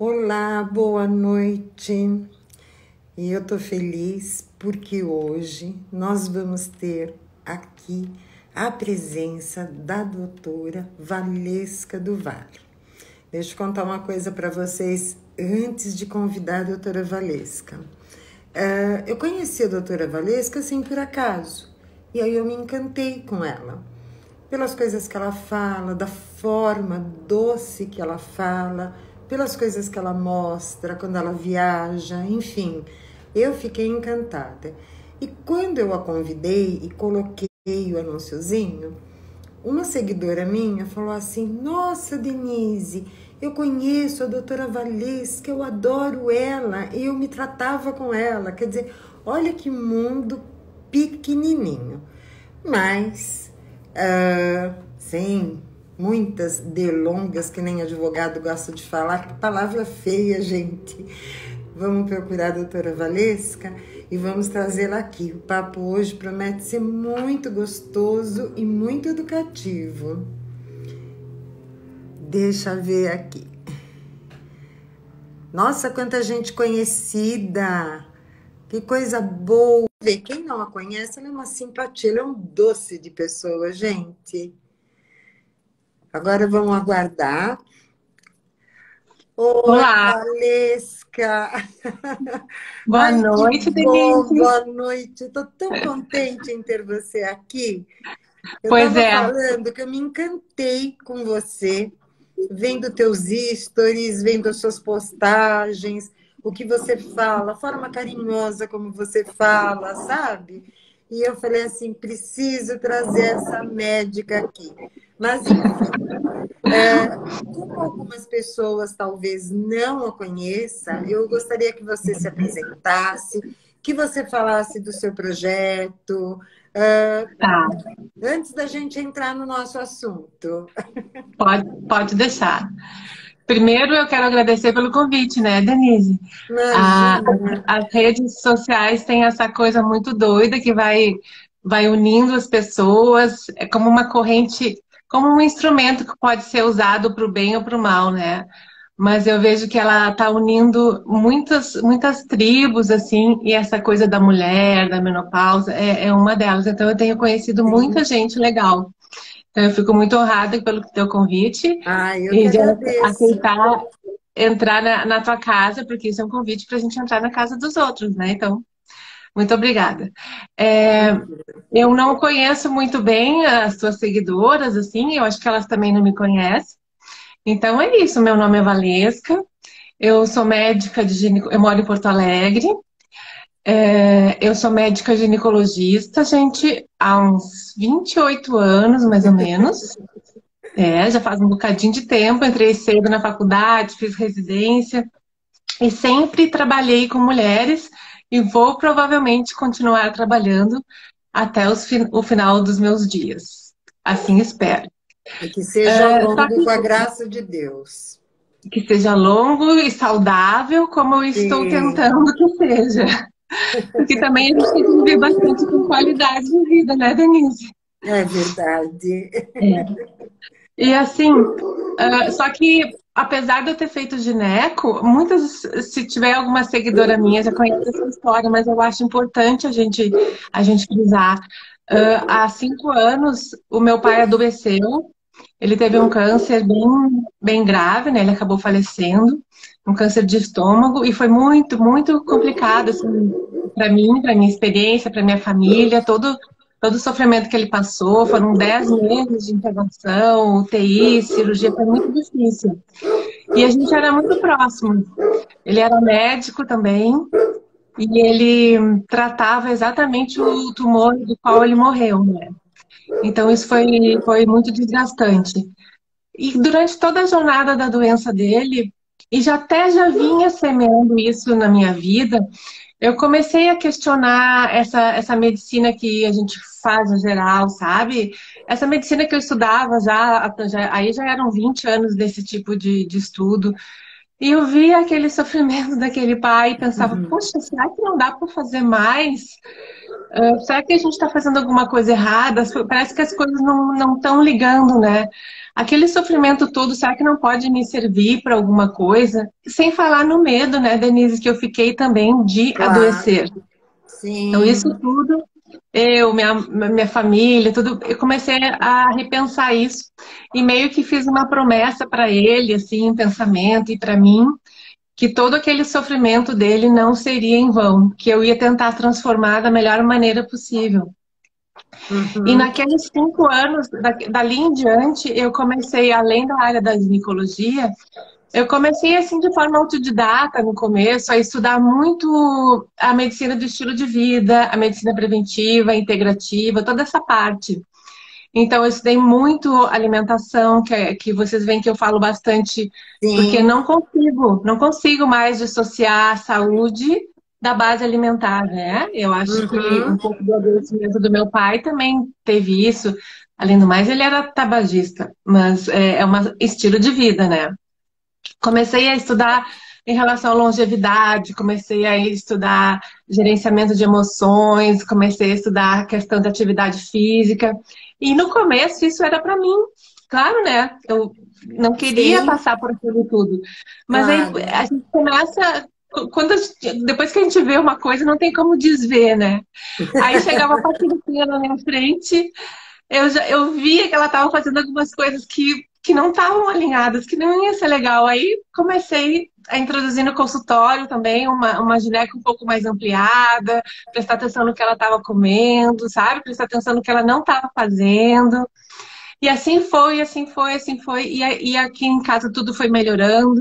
Olá, boa noite. E eu tô feliz porque hoje nós vamos ter aqui a presença da doutora Valesca do Vale. Deixa eu contar uma coisa para vocês antes de convidar a doutora Valesca. Eu conheci a doutora Valesca assim por acaso, e aí eu me encantei com ela. Pelas coisas que ela fala, da forma doce que ela fala, pelas coisas que ela mostra quando ela viaja, enfim, eu fiquei encantada. E quando eu a convidei e coloquei o anunciozinho, uma seguidora minha falou assim: Nossa, Denise, eu conheço a doutora Valesca, eu adoro ela, eu me tratava com ela. Quer dizer, olha que mundo pequenininho. Mas, sem muitas delongas, que nem advogado gosta de falar, que palavra feia, gente. Vamos procurar a doutora Valesca e vamos trazê-la aqui. O papo hoje promete ser muito gostoso e muito educativo. Deixa eu ver aqui. Nossa, quanta gente conhecida! Que coisa boa! Quem não a conhece, ela é uma simpatia, ela é um doce de pessoa, gente. Agora vamos aguardar. Oi, Olá, Valesca! boa Ai, que noite, bom, Denise. boa noite. Estou tão contente em ter você aqui. Eu Pois estava é, falando que eu me encantei com você, vendo teus stories, vendo as suas postagens, o que você fala, a forma carinhosa como você fala, sabe? E eu falei assim, preciso trazer essa médica aqui. Mas, enfim, como algumas pessoas talvez não a conheçam, eu gostaria que você se apresentasse, que você falasse do seu projeto, tá. antes da gente entrar no nosso assunto. Pode deixar. Primeiro, eu quero agradecer pelo convite, né, Denise? A- Imagina. as redes sociais têm essa coisa muito doida que vai unindo as pessoas. É como uma corrente, como um instrumento que pode ser usado para o bem ou para o mal, né? Mas eu vejo que ela está unindo muitas tribos, assim, e essa coisa da mulher, da menopausa, é uma delas. Então, eu tenho conhecido muita Sim. gente legal. Então, eu fico muito honrada pelo teu convite Ah, eu que e de agradeço. aceitar entrar na tua casa, porque isso é um convite para a gente entrar na casa dos outros, né? Então, muito obrigada. É, eu não conheço muito bem as tuas seguidoras, assim, eu acho que elas também não me conhecem. Então, é isso. Meu nome é Valesca. Eu sou médica eu moro em Porto Alegre. Eu sou médica ginecologista, gente, há uns 28 anos, mais ou menos. Já faz um bocadinho de tempo. Entrei cedo na faculdade, fiz residência e sempre trabalhei com mulheres e vou provavelmente continuar trabalhando até o final dos meus dias. Assim espero. E que seja Só longo com a que graça de Deus. seja longo e saudável, como eu estou Sim, tentando que seja. Porque também a gente tem que viver bastante com qualidade de vida, né, Denise? é verdade. E assim, só que apesar de eu ter feito gineco, muitas, se tiver alguma seguidora minha, já conhece essa história, mas eu acho importante a gente frisar. Há 5 anos, o meu pai adoeceu, ele teve um câncer bem grave, né? Ele acabou falecendo, um câncer de estômago, e foi muito complicado, assim, para minha experiência, para minha família, todo o sofrimento que ele passou. Foram 10 meses de internação, UTI, cirurgia, foi muito difícil. E a gente era muito próximo. Ele era médico também, e ele tratava exatamente o tumor do qual ele morreu, né? Então isso foi muito desgastante. E durante toda a jornada da doença dele, e já vinha semeando isso na minha vida, eu comecei a questionar essa medicina que a gente faz no geral, sabe? Essa medicina que eu estudava aí já eram 20 anos desse tipo de estudo. E eu via aquele sofrimento daquele pai e pensava, poxa, será que não dá para fazer mais? Será que a gente está fazendo alguma coisa errada? Parece que as coisas não estão ligando, né? Aquele sofrimento todo, será que não pode me servir para alguma coisa? Sem falar no medo, né, Denise, que eu fiquei também de Claro, adoecer. Então, isso sim, tudo, minha família, tudo, eu comecei a repensar isso e meio que fiz uma promessa para ele, assim, em pensamento e para mim, que todo aquele sofrimento dele não seria em vão, que eu ia tentar transformar da melhor maneira possível. E uhum, naqueles 5 anos, dali em diante, eu comecei, além da área da ginecologia, eu comecei assim de forma autodidata no começo a estudar muito a medicina do estilo de vida, a medicina preventiva, integrativa, toda essa parte. Então eu estudei muito alimentação, que vocês veem que eu falo bastante, porque sim, não consigo mais dissociar a saúde da base alimentar, né? Eu acho que um uhum, pouco do adoecimento do meu pai também teve isso. Além do mais, ele era tabagista, mas é um estilo de vida, né? Comecei a estudar em relação à longevidade, comecei a estudar gerenciamento de emoções, comecei a estudar a questão da atividade física. E no começo isso era para mim, claro, né? Eu não queria sim, passar por aquilo tudo. Mas aí claro, a gente começa, depois que a gente vê uma coisa, não tem como desver, né? Aí chegava a pacientinha na minha frente, eu via que ela estava fazendo algumas coisas que não estavam alinhadas, que não ia ser legal. Aí comecei a introduzir no consultório também uma gineco um pouco mais ampliada, prestar atenção no que ela estava comendo, sabe? Prestar atenção no que ela não estava fazendo. E assim foi, assim foi, assim foi. E aqui em casa tudo foi melhorando.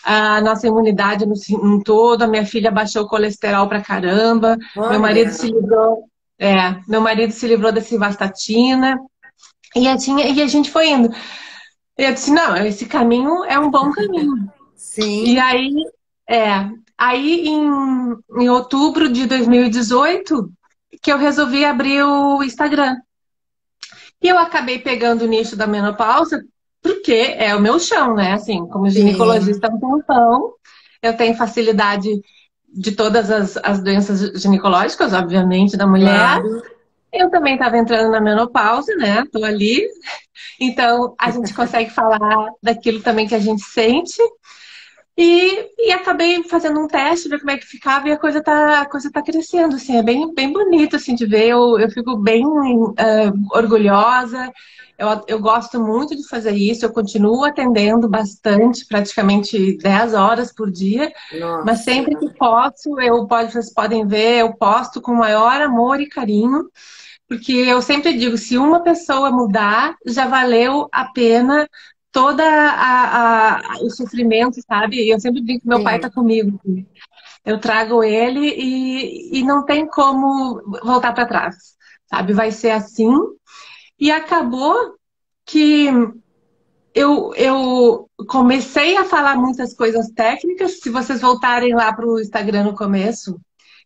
A nossa imunidade no todo, a minha filha baixou o colesterol pra caramba, meu marido olha, se livrou, meu marido se livrou da civastatina. E a gente foi indo. E eu disse, não, esse caminho é um bom caminho. E sim, aí em outubro de 2018, que eu resolvi abrir o Instagram. E eu acabei pegando o nicho da menopausa, porque é o meu chão, né? Assim, como sim, ginecologista há um tempão, eu tenho facilidade de todas as doenças ginecológicas, obviamente, da mulher. claro, Eu também estava entrando na menopausa, né? Tô ali. Então, a gente consegue falar daquilo também que a gente sente. E acabei fazendo um teste, ver como é que ficava, e a coisa tá crescendo, assim, é bem bonito, assim, de ver. Eu fico bem orgulhosa. Eu gosto muito de fazer isso. Eu continuo atendendo bastante, praticamente 10 horas por dia. Mas nossa, sempre que posso, vocês podem ver, eu posto com o maior amor e carinho. Porque eu sempre digo, se uma pessoa mudar, já valeu a pena toda o sofrimento, sabe? E eu sempre digo que meu pai sim, está comigo. Eu trago ele e não tem como voltar para trás, sabe? Vai ser assim. E acabou que eu comecei a falar muitas coisas técnicas. Se vocês voltarem lá para o Instagram no começo,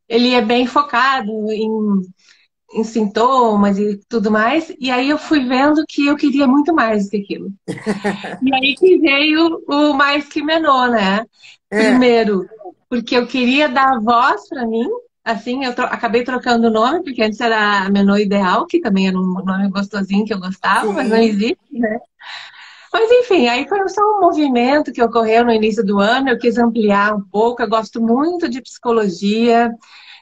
ele é bem focado em sintomas e tudo mais. E aí eu fui vendo que eu queria muito mais do que aquilo. E aí que veio o Mais Que Menor, né? é, Primeiro, porque eu queria dar voz para mim. Assim, eu acabei trocando o nome, porque antes era Menor Ideal, que também era um nome gostosinho que eu gostava, mas não sim, existe, né? Mas enfim, aí foi só um movimento que ocorreu no início do ano, eu quis ampliar um pouco, eu gosto muito de psicologia,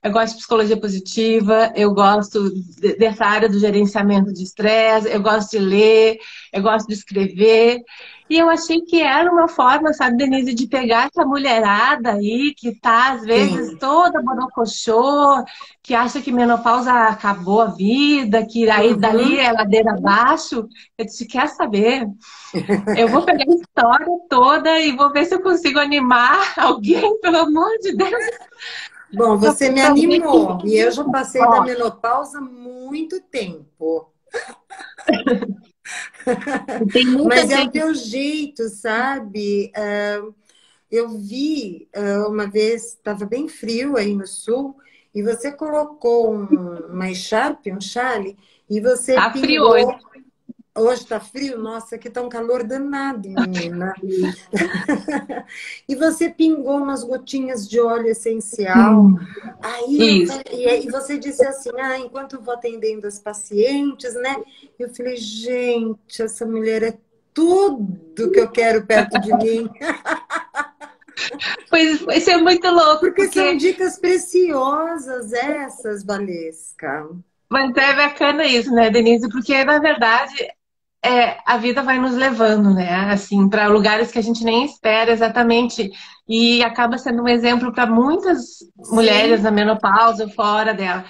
eu gosto de psicologia positiva, eu gosto dessa área do gerenciamento de estresse, eu gosto de ler, eu gosto de escrever. E eu achei que era uma forma, sabe, Denise, de pegar essa mulherada aí que tá, às vezes, sim, toda borocochô, que acha que menopausa acabou a vida, que aí dali uhum. é ladeira abaixo. Eu disse, quer saber? Eu vou pegar a história toda e vou ver se eu consigo animar alguém, pelo amor de Deus. Bom, você me Pra ver que, animou e eu já passei da ó, menopausa há muito tempo. tem muita Mas é o gente. teu jeito, sabe? Eu vi uma vez, estava bem frio aí no sul, e você colocou uma echarpe, um chale, e você Tá frio hoje. pingou. Hoje tá frio? Nossa, aqui tá um calor danado, menina. E você pingou umas gotinhas de óleo essencial. Sim, Aí eu isso. falei, e aí você disse assim, enquanto eu vou atendendo as pacientes, né? Eu falei, gente, essa mulher é tudo que eu quero perto de mim. Pois isso é muito louco, Porque são porque dicas preciosas essas, Valesca. mas é bacana isso, né, Denise? Porque na verdade a vida vai nos levando, né? Assim, para lugares que a gente nem espera exatamente. E acaba sendo um exemplo para muitas mulheres Sim, na menopausa ou fora dela.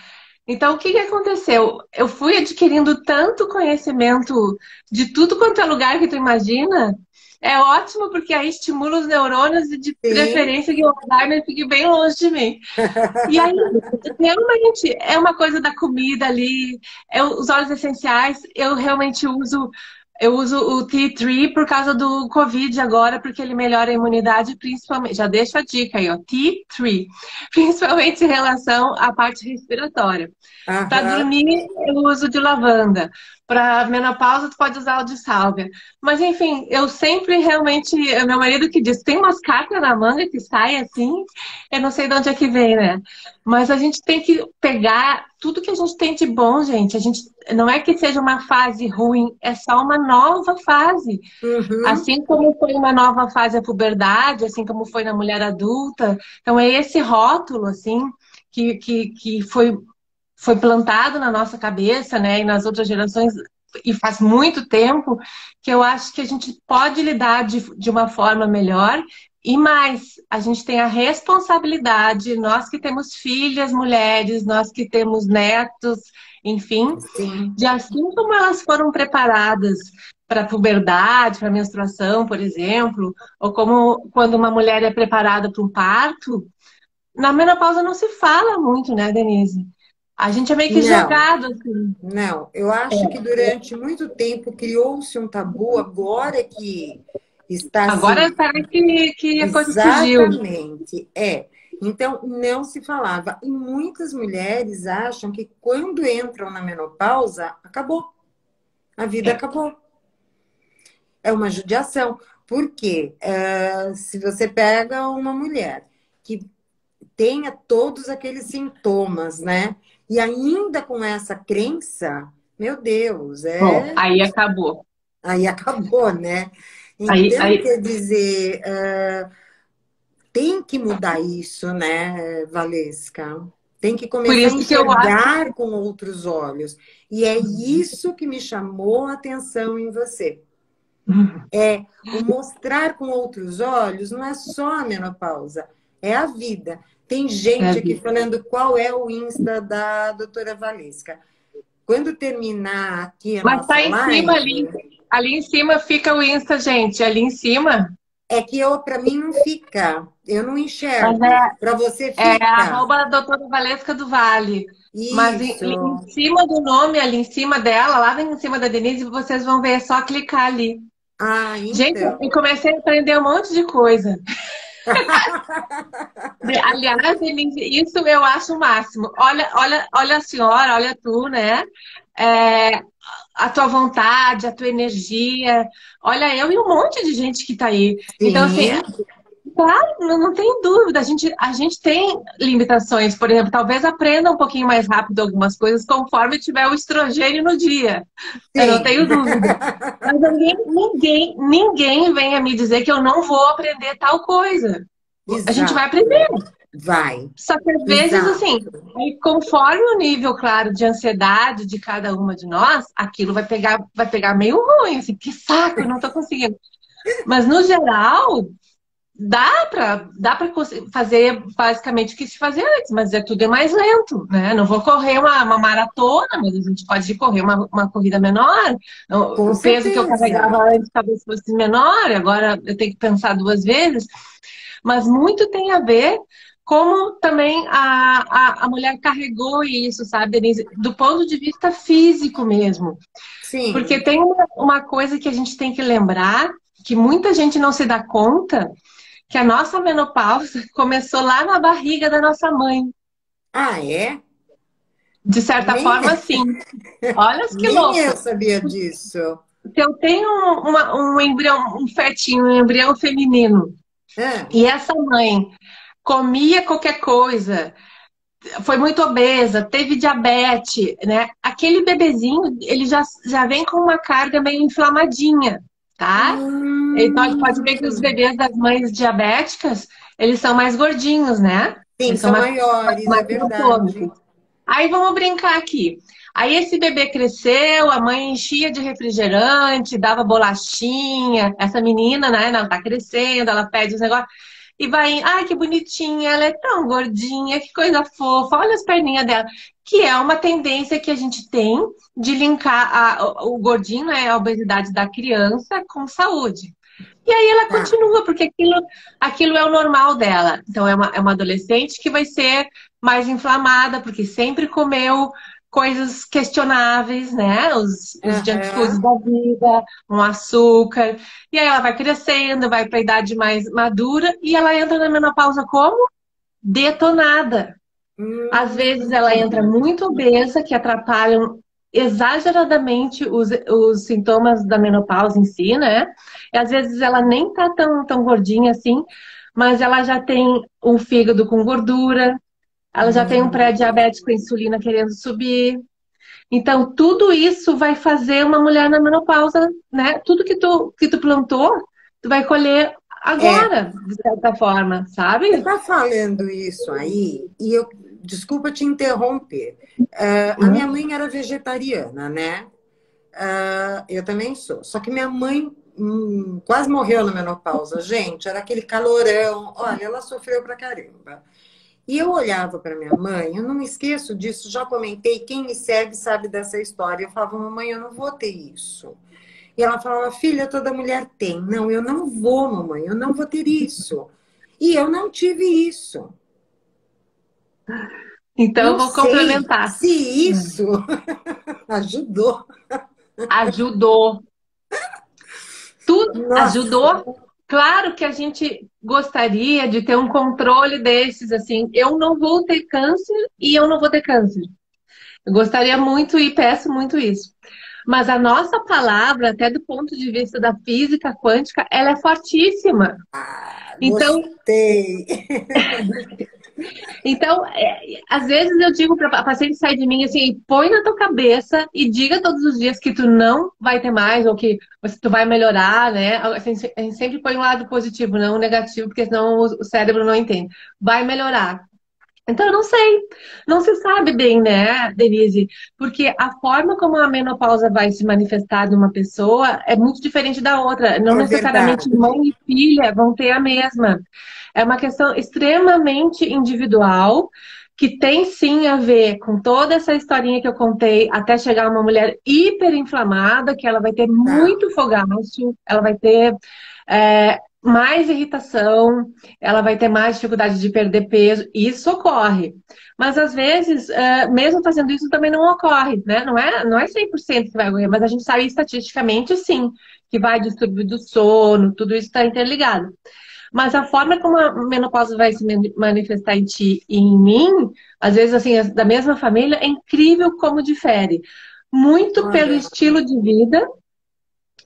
Então, o que que aconteceu? Eu fui adquirindo tanto conhecimento de tudo quanto é lugar que tu imagina. É ótimo porque aí estimula os neurônios e de sim. preferência que o Alzheimer fique bem longe de mim. E aí, realmente, é uma coisa da comida ali, os óleos essenciais, eu uso o Tea Tree por causa do Covid agora, porque ele melhora a imunidade, principalmente, já deixo a dica aí, ó, Tea Tree, principalmente em relação à parte respiratória. Para Aham. dormir, eu uso de lavanda. Para menopausa, tu pode usar o de sálvia. Mas, enfim, eu sempre realmente. É meu marido que diz: tem umas cartas na manga que saem assim, eu não sei de onde é que vem, né? Mas a gente tem que pegar tudo que a gente tem de bom, gente. A gente não é que seja uma fase ruim, é só uma nova fase. Uhum. Assim como foi uma nova fase a puberdade, assim como foi na mulher adulta. Então, é esse rótulo, assim, que foi plantado na nossa cabeça, né, e nas outras gerações, e faz muito tempo, que eu acho que a gente pode lidar de uma forma melhor. E mais, a gente tem a responsabilidade, nós que temos filhas mulheres, nós que temos netos, enfim, Sim. de assim como elas foram preparadas para a puberdade, para a menstruação, por exemplo, ou como quando uma mulher é preparada para um parto, na menopausa não se fala muito, né, Denise? A gente é meio que Não. jogado, assim. Não, eu acho que durante muito tempo criou-se um tabu, agora é que está assim, Agora parece que a coisa fugiu. exatamente, é. Então, não se falava. E muitas mulheres acham que quando entram na menopausa, acabou, a vida É. acabou. É uma judiação. Por quê? Se você pega uma mulher que tenha todos aqueles sintomas, né? E ainda com essa crença, meu Deus, Bom, aí acabou. aí acabou, né? Aí, Então, aí, quer dizer, tem que mudar isso, né, Valesca? Tem que por começar a isso que eu acho. enxergar com outros olhos. E é isso que me chamou a atenção em você. É o mostrar com outros olhos não é só a menopausa, é a vida. Tem É, gente aqui falando qual é o Insta da doutora Valesca. Quando terminar aqui a mas tá nossa em cima live, ali. Ali em cima fica o Insta, gente. Ali em cima. é que eu para mim não fica, eu não Mas enxergo. Para você é fica. arroba doutora Valesca do Vale. Mas em Isso. cima do nome, ali em cima dela, lá em cima da Denise, vocês vão ver, é só clicar ali. Gente, Então. eu comecei a aprender um monte de coisa. Aliás, Denise, isso eu acho o máximo. Olha a senhora, olha tu, né? É, a tua vontade, a tua energia. Olha eu e um monte de gente que tá aí. Então, assim, Sim, claro, não tem dúvida. A gente tem limitações. Por exemplo, talvez aprenda um pouquinho mais rápido algumas coisas conforme tiver o estrogênio no dia. Eu não sim. tenho dúvida. Mas ninguém venha me dizer que eu não vou aprender tal coisa. A gente vai aprender. Exato. Vai. Só que às vezes, assim, Exato. aí, conforme o nível, claro, de ansiedade de cada uma de nós, aquilo vai pegar meio ruim, assim, que saco, eu não tô conseguindo. Mas no geral, dá para fazer basicamente o que se fazia antes, mas tudo é mais lento, né? Não vou correr uma maratona, mas a gente pode correr uma corrida menor. Com O peso que eu certeza. carregava antes talvez fosse menor, agora eu tenho que pensar duas vezes. Mas muito tem a ver como também a mulher carregou isso, sabe, Denise? Do ponto de vista físico mesmo. Porque Sim. tem uma coisa que a gente tem que lembrar, que muita gente não se dá conta, que a nossa menopausa começou lá na barriga da nossa mãe. Ah, é? De certa Nem, forma, sim. Olha que nem eu louco. sabia disso. se eu tenho um embrião, um fetinho, um embrião feminino, É. e essa mãe comia qualquer coisa, foi muito obesa, teve diabetes, né? Aquele bebezinho, ele já vem com uma carga meio inflamadinha, tá? Então, a gente pode ver que os Hum. bebês das mães diabéticas, eles são mais gordinhos, né? Sim, Eles são são maiores, é mais verdade. atômicos. Aí vamos brincar aqui. Aí esse bebê cresceu, a mãe enchia de refrigerante, dava bolachinha. Essa menina, né, ela tá crescendo, ela pede os negócios. E vai, ai, que bonitinha, ela é tão gordinha, que coisa fofa, olha as perninhas dela. Que é uma tendência que a gente tem de linkar o gordinho, né, a obesidade da criança com saúde. E aí ela Tá. continua, porque aquilo é o normal dela. Então é uma adolescente que vai ser mais inflamada, porque sempre comeu coisas questionáveis, né? Os junk foods Aham. da vida, um açúcar. E aí ela vai crescendo, vai para a idade mais madura e ela entra na menopausa como? Detonada. Às vezes ela entra Hum. muito obesa, que atrapalham exageradamente os sintomas da menopausa em si, né? E às vezes ela nem tá tão gordinha assim, mas ela já tem um fígado com gordura, ela já tem um Hum. pré-diabetes com insulina querendo subir. Então, tudo isso vai fazer uma mulher na menopausa, né? Tudo que tu plantou, tu vai colher É, agora, de certa forma, você sabe? está falando isso aí, e eu, desculpa te interromper. A minha Uhum. mãe era vegetariana, né? Eu também sou. Só que minha mãe quase morreu na menopausa. Gente, era aquele calorão. Olha, ela sofreu pra caramba. E eu olhava para minha mãe, eu não me esqueço disso, já comentei, quem me segue sabe dessa história. Eu falava, mamãe, eu não vou ter isso. E ela falava, filha, toda mulher tem. Não, eu não vou, mamãe, eu não vou ter isso. E eu não tive isso. Então, eu Não vou sei complementar. se isso ajudou. Ajudou. Tudo Nossa, ajudou. Claro que a gente gostaria de ter um controle desses, assim, eu não vou ter câncer e eu não vou ter câncer. Eu gostaria muito e peço muito isso. Mas a nossa palavra, até do ponto de vista da física quântica, ela é fortíssima. Então, gostei. Então, às vezes eu digo para a paciente sair de mim assim, põe na tua cabeça e diga todos os dias que tu não vai ter mais ou que tu vai melhorar, né? A gente sempre põe um lado positivo, não o negativo, porque senão o cérebro não entende. Vai melhorar. Então, eu não sei, não se sabe bem, né, Denise? Porque a forma como a menopausa vai se manifestar numa pessoa é muito diferente da outra. Não É necessariamente verdade. mãe e filha vão ter a mesma. É uma questão extremamente individual, que tem sim a ver com toda essa historinha que eu contei, até chegar uma mulher hiperinflamada, que ela vai ter Tá. muito fogacho, ela vai ter mais irritação, ela vai ter mais dificuldade de perder peso, isso ocorre. Mas às vezes, mesmo fazendo isso, também não ocorre, né? Não é 100% que vai ocorrer, mas a gente sabe estatisticamente, sim, que vai distúrbio do sono, tudo isso está interligado. Mas a forma como a menopausa vai se manifestar em ti e em mim, às vezes, assim, da mesma família, é incrível como difere. Muito pelo Olha, estilo de vida.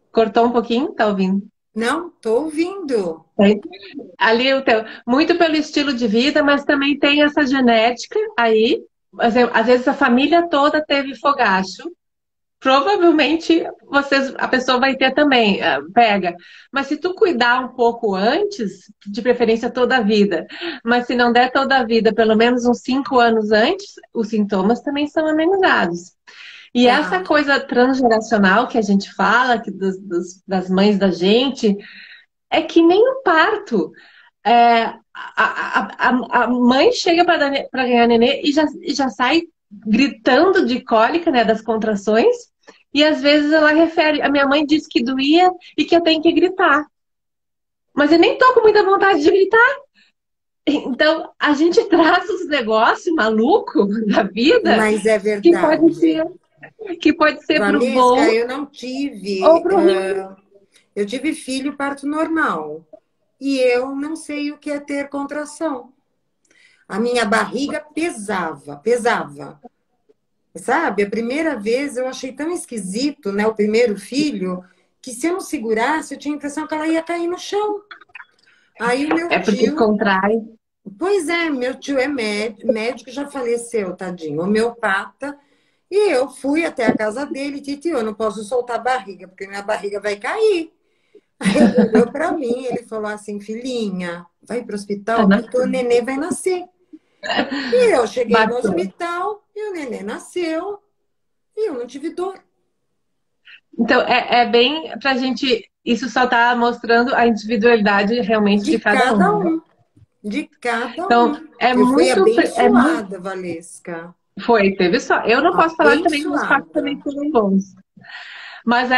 Cortou um pouquinho? Tá ouvindo? não, tô ouvindo. Tem. Ali o teu. Muito pelo estilo de vida, mas também tem essa genética aí. Às vezes a família toda teve fogacho. Provavelmente a pessoa vai ter também, pega. Mas se tu cuidar um pouco antes, de preferência toda a vida, mas se não der toda a vida, pelo menos uns 5 anos antes, os sintomas também são amenizados. E essa Tá. coisa transgeracional que a gente fala, que das mães da gente, é que nem o parto. A mãe chega para ganhar nenê e já sai gritando de cólica, né, das contrações. E às vezes ela refere, a minha mãe disse que doía e que eu tenho que gritar. Mas eu nem tô com muita vontade de gritar. Então, a gente traz os negócios malucos da vida Mas é que pode verdade. ser, que pode ser pro Valesca, bom eu não ou tive. pro ruim. Eu tive filho parto normal. E eu não sei o que é ter contração. A minha barriga pesava, pesava. sabe? A primeira vez eu achei tão esquisito, né? O primeiro filho, que se eu não segurasse, eu tinha a impressão que ela ia cair no chão. Aí o meu É porque tio, contrai. pois é, meu tio é médico, já faleceu, tadinho, homeopata. E eu fui até a casa dele, tio, eu não posso soltar a barriga, porque minha barriga vai cair. Aí ele olhou para mim, ele falou assim, filhinha, vai para o hospital, porque o nenê vai nascer. E eu cheguei no Bateu. hospital e o nenê nasceu e eu não tive dor. Então, é bem pra gente. Isso só tá mostrando a individualidade realmente de De cada um, cada né? um, de cada Então, um. Eu fui é muito. abençoada, Valesca. Foi, teve só. Eu não posso falar também, meus partos Abençoada. também foram bons. Mas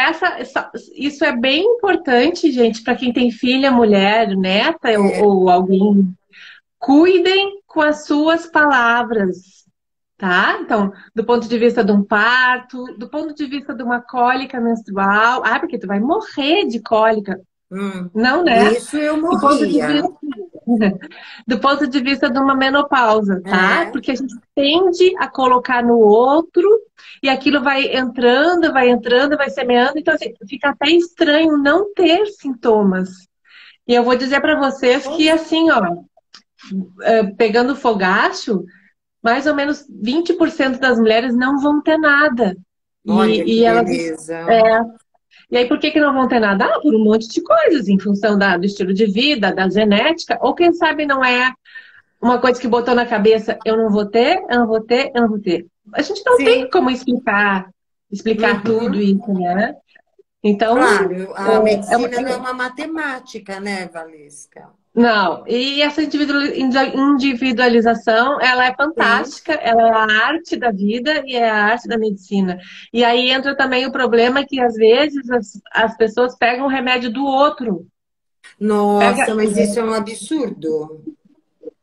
isso é bem importante, gente, para quem tem filha, mulher, neta É, ou alguém. Cuidem com as suas palavras, tá? Então, do ponto de vista de um parto, do ponto de vista de uma cólica menstrual. Ah, porque tu vai morrer de cólica. Não, né? isso eu Do ponto de morria. vista, do ponto de vista de uma menopausa, tá? É, Porque a gente tende a colocar no outro e aquilo vai entrando, vai semeando. Então, assim, fica até estranho não ter sintomas. E eu vou dizer para vocês que, pois é. assim, ó, pegando fogacho, mais ou menos 20% das mulheres não vão ter nada. Olha que E elas. beleza. É, e aí, por que que não vão ter nada? Ah, por um monte de coisas, em função do estilo de vida, da genética, ou quem sabe não é uma coisa que botou na cabeça, eu não vou ter, eu não vou ter, eu não vou ter. A gente não tem Sim. como explicar tudo Uhum. isso, né? Então, Claro, a é uma- medicina não é uma matemática, né, Valesca? não, e essa individualização, ela é Sim. fantástica, ela é a arte da vida e é a arte da medicina. E aí entra também o problema que, às vezes, as pessoas pegam o remédio do outro. Pega, Nossa, mas isso é um absurdo.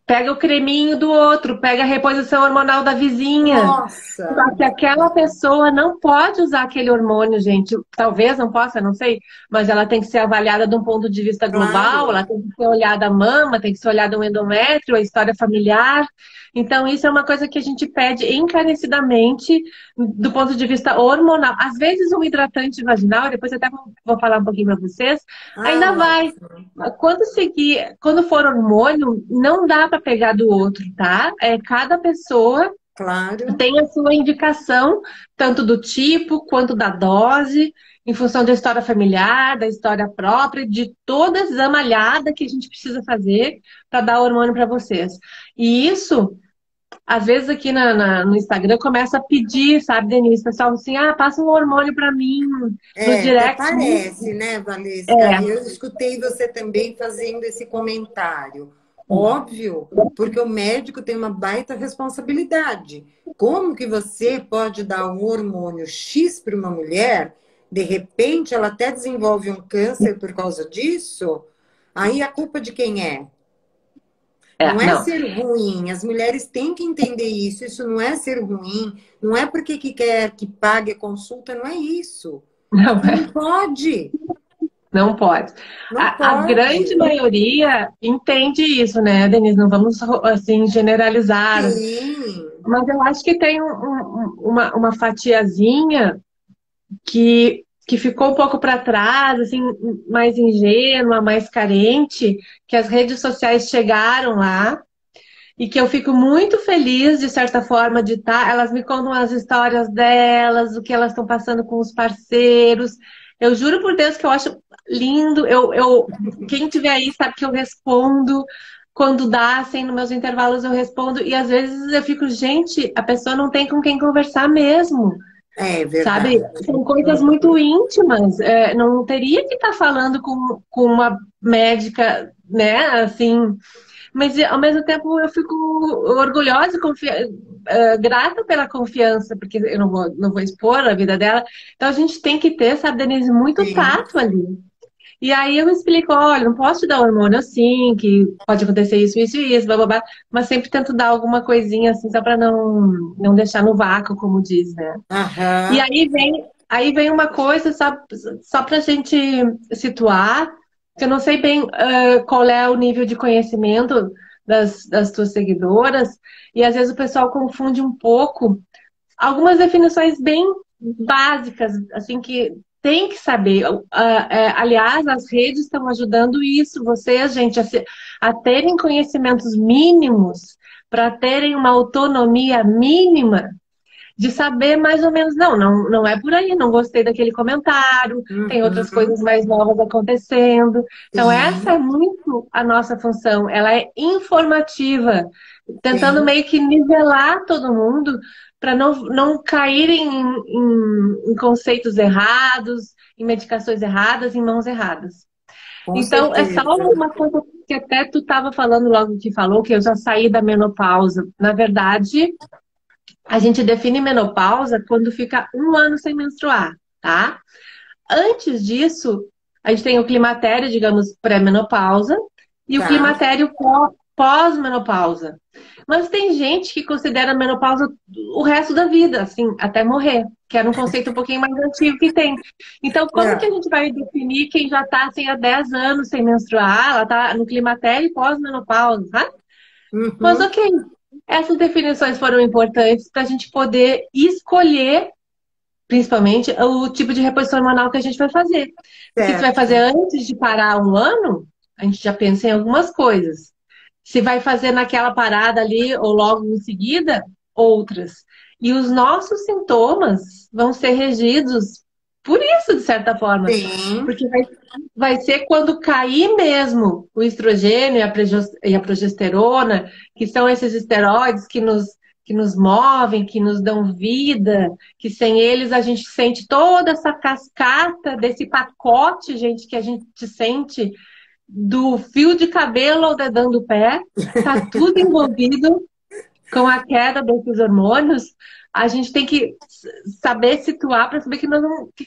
pega o creminho do outro, pega a reposição hormonal da vizinha. Nossa. Só que aquela pessoa não pode usar aquele hormônio, gente. Talvez não possa, não sei, mas ela tem que ser avaliada de um ponto de vista global, ela Claro. tem que ser olhada a mama, tem que ser olhada o endométrio, a história familiar. Então, isso é uma coisa que a gente pede encarecidamente do ponto de vista hormonal. Às vezes, um hidratante vaginal, depois eu até vou falar um pouquinho para vocês, Ah, ainda vai. ótimo. Quando for hormônio, não dá para pegar do outro, tá? É cada pessoa Claro. tem a sua indicação, tanto do tipo quanto da dose, em função da história familiar, da história própria, de toda essa malhada que a gente precisa fazer para dar hormônio para vocês. E isso, às vezes aqui no Instagram, começa a pedir, sabe, Denise? O pessoal assim, ah, passa um hormônio para mim no É, até direct. parece, né, Valesca? É, Eu escutei você também fazendo esse comentário. Óbvio, porque o médico tem uma baita responsabilidade. Como que você pode dar um hormônio X para uma mulher, de repente ela até desenvolve um câncer por causa disso? Aí a culpa de quem é? Não é não. ser ruim, as mulheres têm que entender isso. Isso não é ser ruim, não é porque que quer que pague a consulta, não é isso. Não Não é. pode, Não pode. não A grande pode. maioria entende isso, né, Denise? Não vamos, assim, generalizar. Sim, Mas eu acho que tem uma fatiazinha que ficou um pouco para trás, assim, mais ingênua, mais carente, que as redes sociais chegaram lá e que eu fico muito feliz, de certa forma, de estar. Elas me contam as histórias delas, o que elas estão passando com os parceiros. Eu juro por Deus que eu acho lindo. Quem tiver aí sabe que eu respondo. Quando dá, assim, nos meus intervalos eu respondo. E às vezes eu fico, gente, a pessoa não tem com quem conversar mesmo. é Sabe? verdade. São coisas muito Uhum. íntimas. Não teria que estar falando com uma médica, né? Assim, mas ao mesmo tempo eu fico orgulhosa e grata pela confiança, porque eu não vou expor a vida dela. Então a gente tem que ter, sabe, Denise, muito Sim, tato ali. E aí eu explico, olha, não posso te dar hormônio assim, que pode acontecer isso, isso e isso, blá, blá, blá, mas sempre tento dar alguma coisinha assim, só para não deixar no vácuo, como diz, né? E aham, aí vem uma coisa, só para a gente situar, que eu não sei bem qual é o nível de conhecimento das tuas seguidoras, e às vezes o pessoal confunde um pouco algumas definições bem básicas, assim, que tem que saber. Aliás, as redes estão ajudando isso, vocês, gente, a terem conhecimentos mínimos, para terem uma autonomia mínima de saber mais ou menos, não é por aí, não gostei daquele comentário, tem outras Uhum. coisas mais novas acontecendo. Então, essa é Sim, muito a nossa função, ela é informativa, tentando sim, meio que nivelar todo mundo para não cair em conceitos errados, em medicações erradas, em mãos erradas. com Então, é só certeza. uma coisa que até tu estava falando logo que falou, que eu já saí da menopausa. Na verdade, a gente define menopausa quando fica um ano sem menstruar, tá? Antes disso, a gente tem o climatério, digamos, pré-menopausa, e o Tá. climatério pós-menopausa. Mas tem gente que considera a menopausa o resto da vida, assim, até morrer, que era um conceito um pouquinho mais antigo que tem. Então, como que a É. gente vai definir quem já está assim, há 10 anos sem menstruar? Ela está no climatério e pós-menopausa, tá? Mas Uhum. ok, essas definições foram importantes para a gente poder escolher, principalmente, o tipo de reposição hormonal que a gente vai fazer. Porque se vai fazer Certo. antes de parar um ano, a gente já pensa em algumas coisas. Se vai fazer naquela parada ali ou logo em seguida, outras. E os nossos sintomas vão ser regidos por isso, de certa forma. Sim. Porque vai ser quando cair mesmo o estrogênio e a progesterona, que são esses esteroides que nos movem, que nos dão vida, que sem eles a gente sente toda essa cascata desse pacote, gente, que a gente sente do fio de cabelo ao dedão do pé, tá tudo envolvido com a queda desses hormônios. A gente tem que saber situar para saber o que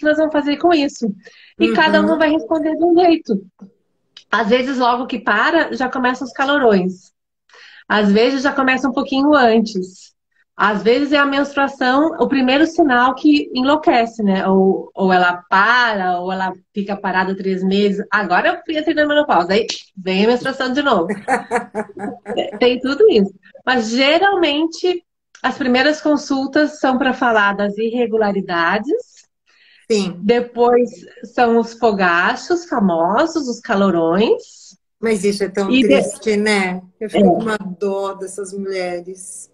nós vamos fazer com isso. E cada um vai Uhum. responder de um jeito. Às vezes, logo que para, já começam os calorões. Às vezes, já começa um pouquinho antes. Às vezes, é a menstruação o primeiro sinal que enlouquece, né? Ou ela para, ou ela fica parada 3 meses. Agora eu entrei na menopausa. Aí vem a menstruação de novo. Tem tudo isso. Mas geralmente as primeiras consultas são para falar das irregularidades, Sim. depois são os fogachos famosos, os calorões, Mas isso é tão e triste, né? Eu fico com uma dó dessas mulheres.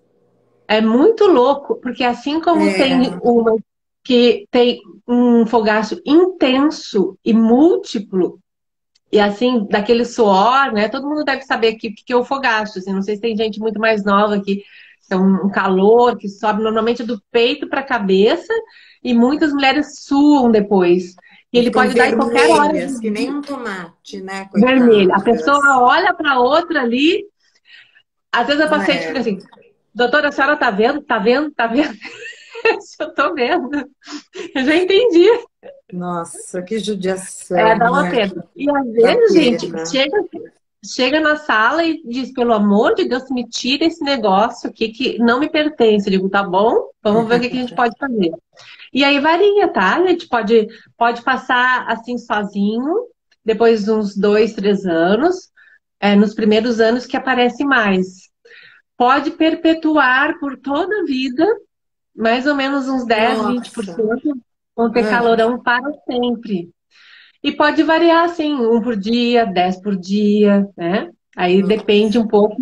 é muito louco, porque assim como tem É, uma que tem um fogacho intenso e múltiplo, e assim, daquele suor, né? Todo mundo deve saber que é o fogacho, assim, não sei se tem gente muito mais nova que é um calor que sobe normalmente do peito para a cabeça e muitas mulheres suam depois. E e ele ficam pode dar em qualquer hora vermelhas, que do nem dia um tomate, né, vermelho. A pessoa coitadas? olha para outra ali, às vezes a paciente fica É, assim, doutora, a senhora tá vendo? Tá vendo? Tá vendo? Eu tô vendo. Eu já entendi. nossa, que judiação, É, dá uma né? pena. E às Da vezes, gente, pena. chega na sala e diz, pelo amor de Deus, me tira esse negócio aqui que não me pertence. Eu digo, tá bom, vamos ver o que que a gente pode fazer. E aí varia, tá? A gente pode passar assim sozinho, depois de uns 2, 3 anos, nos primeiros anos que aparece mais. Pode perpetuar por toda a vida, mais ou menos uns 10, Nossa. 20% vão ter Ah, calorão para sempre. E pode variar, assim, um por dia, 10 por dia, né? Aí depende um pouco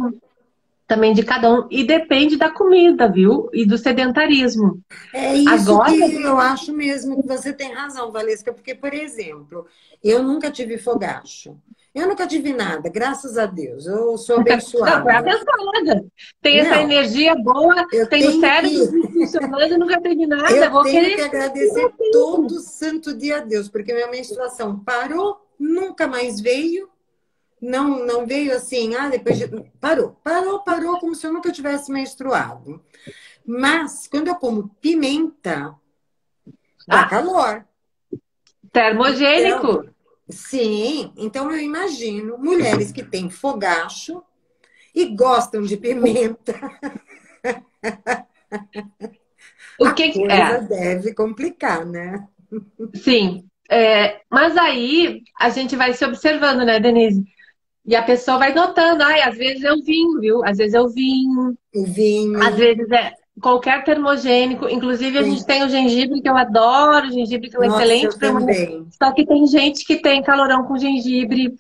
também de cada um. E depende da comida, viu? E do sedentarismo. é isso Agora, que eu acho mesmo que você tem razão, Valesca, porque, por exemplo, eu nunca tive fogacho. Eu nunca tive nada, graças a Deus. Eu sou não, foi abençoada. abençoada. Tem essa Não, energia boa, eu tem o tenho cérebro que funcionando e nunca teve nada. eu Vou tenho que querer agradecer todo santo dia a Deus, porque minha menstruação parou, nunca mais veio. Não veio assim, depois parou, como se eu nunca tivesse menstruado. Mas quando eu como pimenta, dá ah, calor. Então, termogênico. sim, então eu imagino mulheres que têm fogacho e gostam de pimenta, O a que que coisa é? deve complicar, né? Sim. Mas aí a gente vai se observando, né, Denise? E a pessoa vai notando, ai, às vezes eu vinho, viu? Às vezes eu vinho, O vinho, às vezes qualquer termogênico. Inclusive, a gente Sim. tem o gengibre, que eu adoro, o gengibre que é Nossa, excelente eu para imunidade. também. Só que tem gente que tem calorão com gengibre.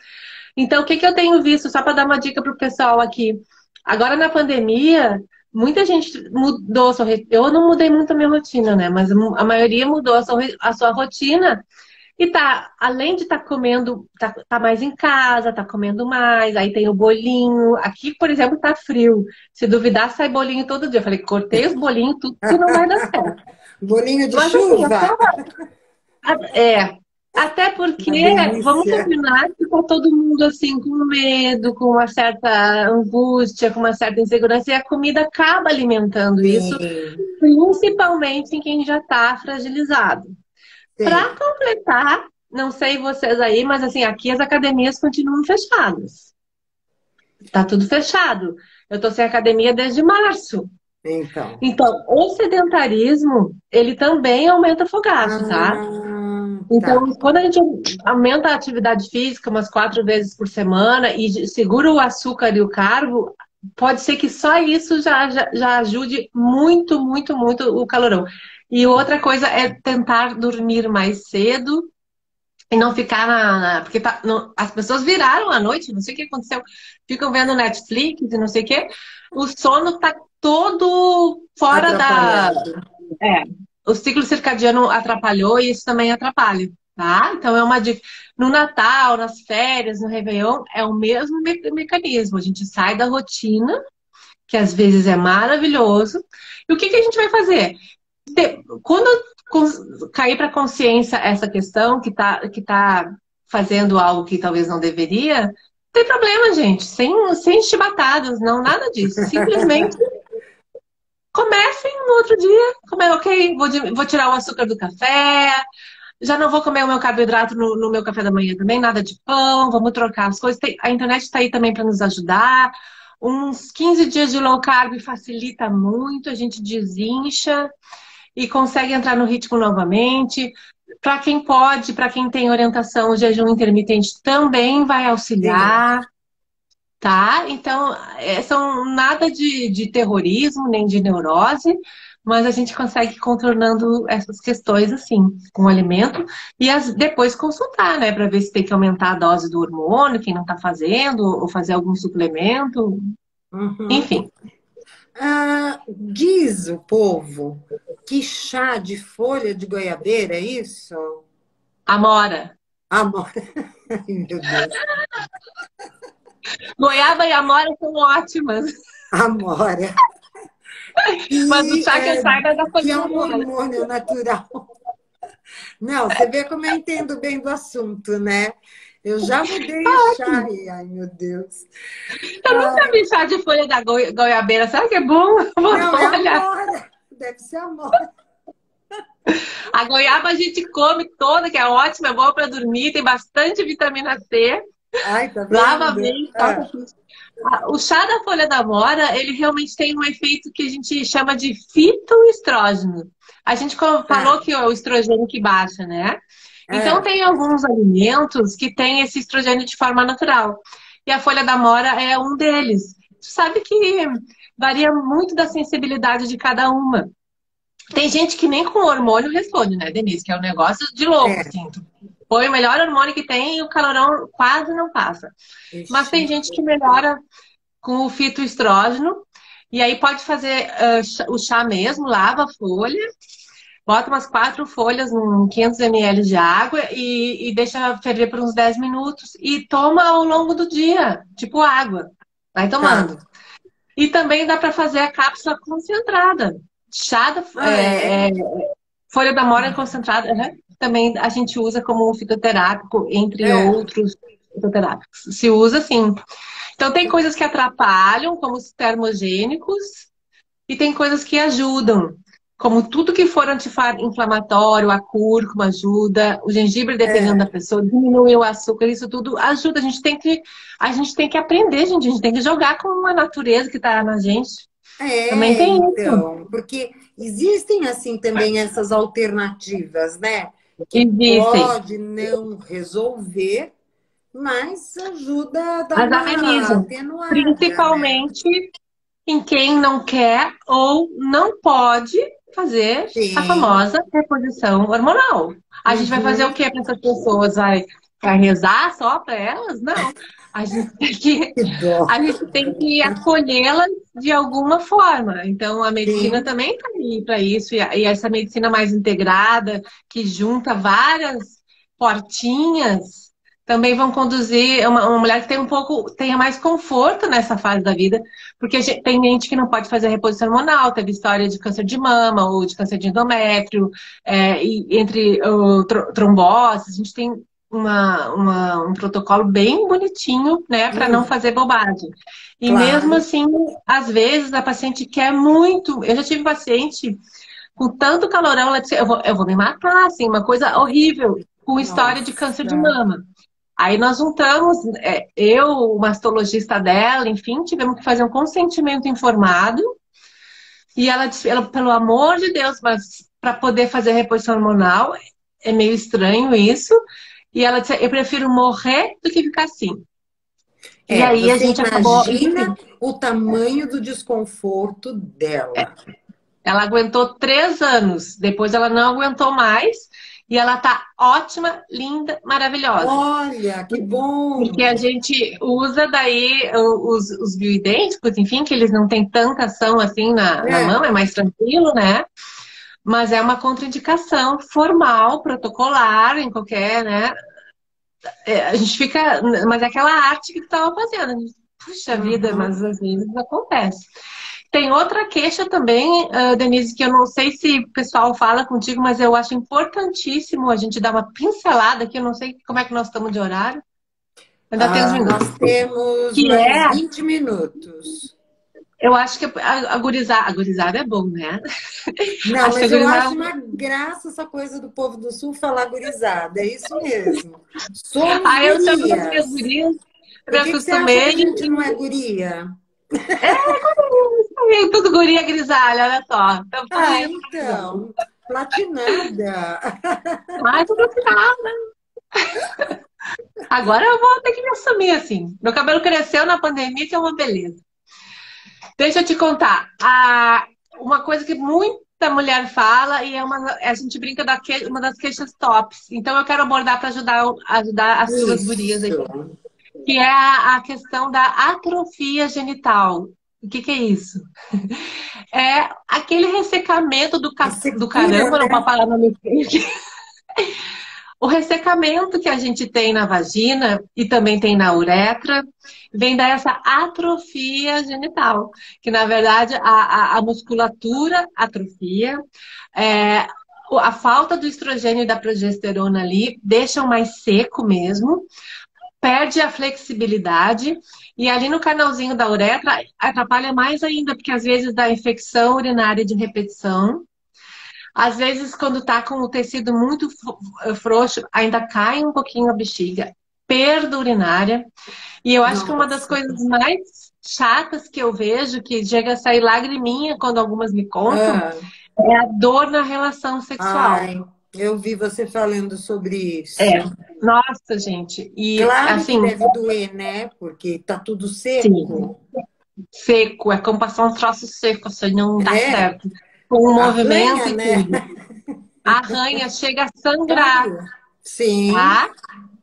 Então, o que que eu tenho visto, só para dar uma dica para o pessoal aqui? Agora, na pandemia, muita gente mudou a sua... Eu não mudei muito a minha rotina, né? Mas a maioria mudou a sua rotina. E tá, além de estar comendo, tá mais em casa, tá comendo mais, aí tem o bolinho. Aqui, por exemplo, tá frio. Se duvidar, sai bolinho todo dia. Eu falei, cortei os bolinhos, tudo que não vai dar certo. Bolinho de Mas assim, chuva. até porque, Uma vamos delícia. combinar que tá todo mundo assim com medo, com uma certa angústia, com uma certa insegurança, e a comida acaba alimentando isso, Sim, principalmente em quem já está fragilizado. Para sim. completar, não sei vocês aí, mas assim, aqui as academias continuam fechadas. Tá tudo fechado. Eu tô sem academia desde março. Então. Então, o sedentarismo, ele também aumenta fogacho, tá? Ah, tá. Então, quando a gente aumenta a atividade física umas 4 vezes por semana e segura o açúcar e o carbo, pode ser que só isso já ajude muito, muito, muito o calorão. E outra coisa é tentar dormir mais cedo e não ficar porque as pessoas viraram à noite, não sei o que aconteceu, ficam vendo Netflix e não sei o que, o sono tá todo fora da. Atrapalhado. É, o ciclo circadiano atrapalhou e isso também atrapalha, tá? Então é uma dica. No Natal, nas férias, no Réveillon, é o mesmo mecanismo. A gente sai da rotina, que às vezes é maravilhoso. E o que que a gente vai fazer? Quando cair para consciência essa questão que tá fazendo algo que talvez não deveria, não tem problema, gente. Sem chibatadas, não, nada disso. Simplesmente comecem no outro dia. Ok, vou tirar o açúcar do café, já não vou comer o meu carboidrato no meu café da manhã também, nada de pão, vamos trocar as coisas. A internet está aí também para nos ajudar. Uns 15 dias de low carb facilita muito, a gente desincha e consegue entrar no ritmo novamente. Para quem pode, para quem tem orientação, o jejum intermitente também vai Sim. auxiliar, tá? Então, são nada de terrorismo, nem de neurose, mas a gente consegue ir contornando essas questões assim, com o alimento, e depois consultar, né, para ver se tem que aumentar a dose do hormônio, quem não está fazendo, ou fazer algum suplemento, Uhum. enfim. Ah, diz o povo que chá de folha de goiabeira, é isso? Amora. Amor. Ai, meu Deus. Goiaba e amora são ótimas, Amora. mas o E chá que eu saiba é da que folha é da um amora. hormônio natural. Não, você vê como eu entendo bem do assunto, né? Eu já mudei o chá e, ai, meu Deus. Eu nunca vi chá de folha da goiabeira. Será que é bom? Não, é Vou olhar. amora. Deve ser amora. A goiaba a gente come toda, que é ótima, é boa para dormir, tem bastante vitamina C, Ai, tá lava vendo? bem, toca Ah, tudo. O chá da folha da amora, ele realmente tem um efeito que a gente chama de fitoestrógeno. A gente falou tá. que é o estrogênio que baixa, né? Então É, tem alguns alimentos que têm esse estrogênio de forma natural. E a folha da amora é um deles. Tu sabe que varia muito da sensibilidade de cada uma. Tem gente que nem com hormônio responde, né, Denise? Que é um negócio de louco, é. assim. Tu põe o melhor hormônio que tem e o calorão quase não passa. Mas Ixi, tem gente que melhora com o fitoestrógeno. E aí pode fazer o chá mesmo, lava a folha, bota umas 4 folhas num 500 ml de água e deixa ferver por uns 10 minutos. E toma ao longo do dia, tipo água. Vai tá. tomando. E também dá para fazer a cápsula concentrada. Chá Ah, é? folha da mora concentrada, né? Também a gente usa como um fitoterápico, entre É. outros fitoterápicos. Se usa sim. Então tem coisas que atrapalham, como os termogênicos, e tem coisas que ajudam. Como tudo que for anti-inflamatório, a cúrcuma ajuda, o gengibre, dependendo da É. pessoa, diminuir o açúcar, isso tudo ajuda. A gente tem que aprender, gente. A gente tem que jogar com a natureza que está na gente. Também É, tem isso. então, porque existem assim também essas alternativas, né? Que Existem. pode não resolver, mas ajuda a dar Mas uma amenizam. atenuada, né? Principalmente em quem não quer ou não pode fazer a Sim. famosa reposição hormonal. A gente vai fazer o Uhum. quê para essas pessoas? Vai rezar só para elas? Não. A gente tem que, Que dó. a gente tem que acolhê-las de alguma forma. Então, a medicina Sim. também está aí para isso, e essa medicina mais integrada, que junta várias portinhas, também vão conduzir uma mulher que tem tenha mais conforto nessa fase da vida, porque tem gente que não pode fazer reposição hormonal, teve história de câncer de mama ou de câncer de endométrio, e entre tromboses, a gente tem um protocolo bem bonitinho, né, para não Hum, fazer bobagem. E mesmo claro. assim, às vezes a paciente quer muito. Eu já tive paciente com tanto calorão, ela disse, eu vou me matar, assim, uma coisa horrível, com história de câncer de Nossa. mama. Aí nós juntamos, eu, o mastologista dela, enfim, tivemos que fazer um consentimento informado. E ela disse, pelo amor de Deus, mas para poder fazer reposição hormonal, é meio estranho isso. E ela disse, eu prefiro morrer do que ficar assim. E aí a Você gente acabou, imagina o tamanho do desconforto dela. ela aguentou 3 anos, depois ela não aguentou mais. E ela tá ótima, linda, maravilhosa. Olha, que Porque bom. a gente usa daí os bioidênticos, enfim, que eles não têm tanta ação assim na É, mama, é mais tranquilo, né? Mas é uma contraindicação formal, protocolar, em qualquer, né? A gente fica. Mas é aquela arte que tu estava fazendo. Puxa vida, uhum. mas às vezes acontece. Tem outra queixa também, Denise, que eu não sei se o pessoal fala contigo, mas eu acho importantíssimo a gente dar uma pincelada aqui. Eu não sei como é que nós estamos de horário. Ainda tem uns Ah, minutos. nós temos Que mais é, 20 minutos. eu acho que a gurizada é bom, né? Não, Acho que a mas eu gurizada. acho uma graça essa coisa do povo do Sul falar gurizada. É isso mesmo. Somos Aí eu chamo as minhas gurias. gurias, me Por que você acha que acostumei a gente não é guria? e tudo guria grisalha, olha só. Estamos tudo Ah, indo para grisalha. então, platinada. Mas tudo final. Agora eu vou ter que me assumir assim. Meu cabelo cresceu na pandemia, que é uma beleza. Deixa eu te contar. Uma coisa que muita mulher fala e a gente brinca uma das queixas tops. Então eu quero abordar para ajudar as tuas gurias aí, Isso. que é a questão da atrofia genital. O que é isso? É aquele ressecamento A do secura, caramba, não né? pode falar nome feio. O ressecamento que a gente tem na vagina e também tem na uretra vem dessa atrofia genital, que na verdade a musculatura atrofia, é, a falta do estrogênio e da progesterona ali deixam mais seco mesmo, perde a flexibilidade e ali no canalzinho da uretra atrapalha mais ainda, porque às vezes dá infecção urinária de repetição. Às vezes, quando tá com o tecido muito frouxo, ainda cai um pouquinho a bexiga, perda urinária. E eu acho que uma das Nossa. coisas mais chatas que eu vejo, que chega a sair lagriminha quando algumas me contam, Ah, é a dor na relação sexual. ai, eu vi você falando sobre É, isso. nossa, gente. E Claro que assim, deve doer, né? Porque tá tudo sim, seco. seco, é como passar um troço seco, assim, não dá É, certo. Com o movimento arranha, e né? tudo. Arranha, chega a sangrar, Claro. Sim. tá?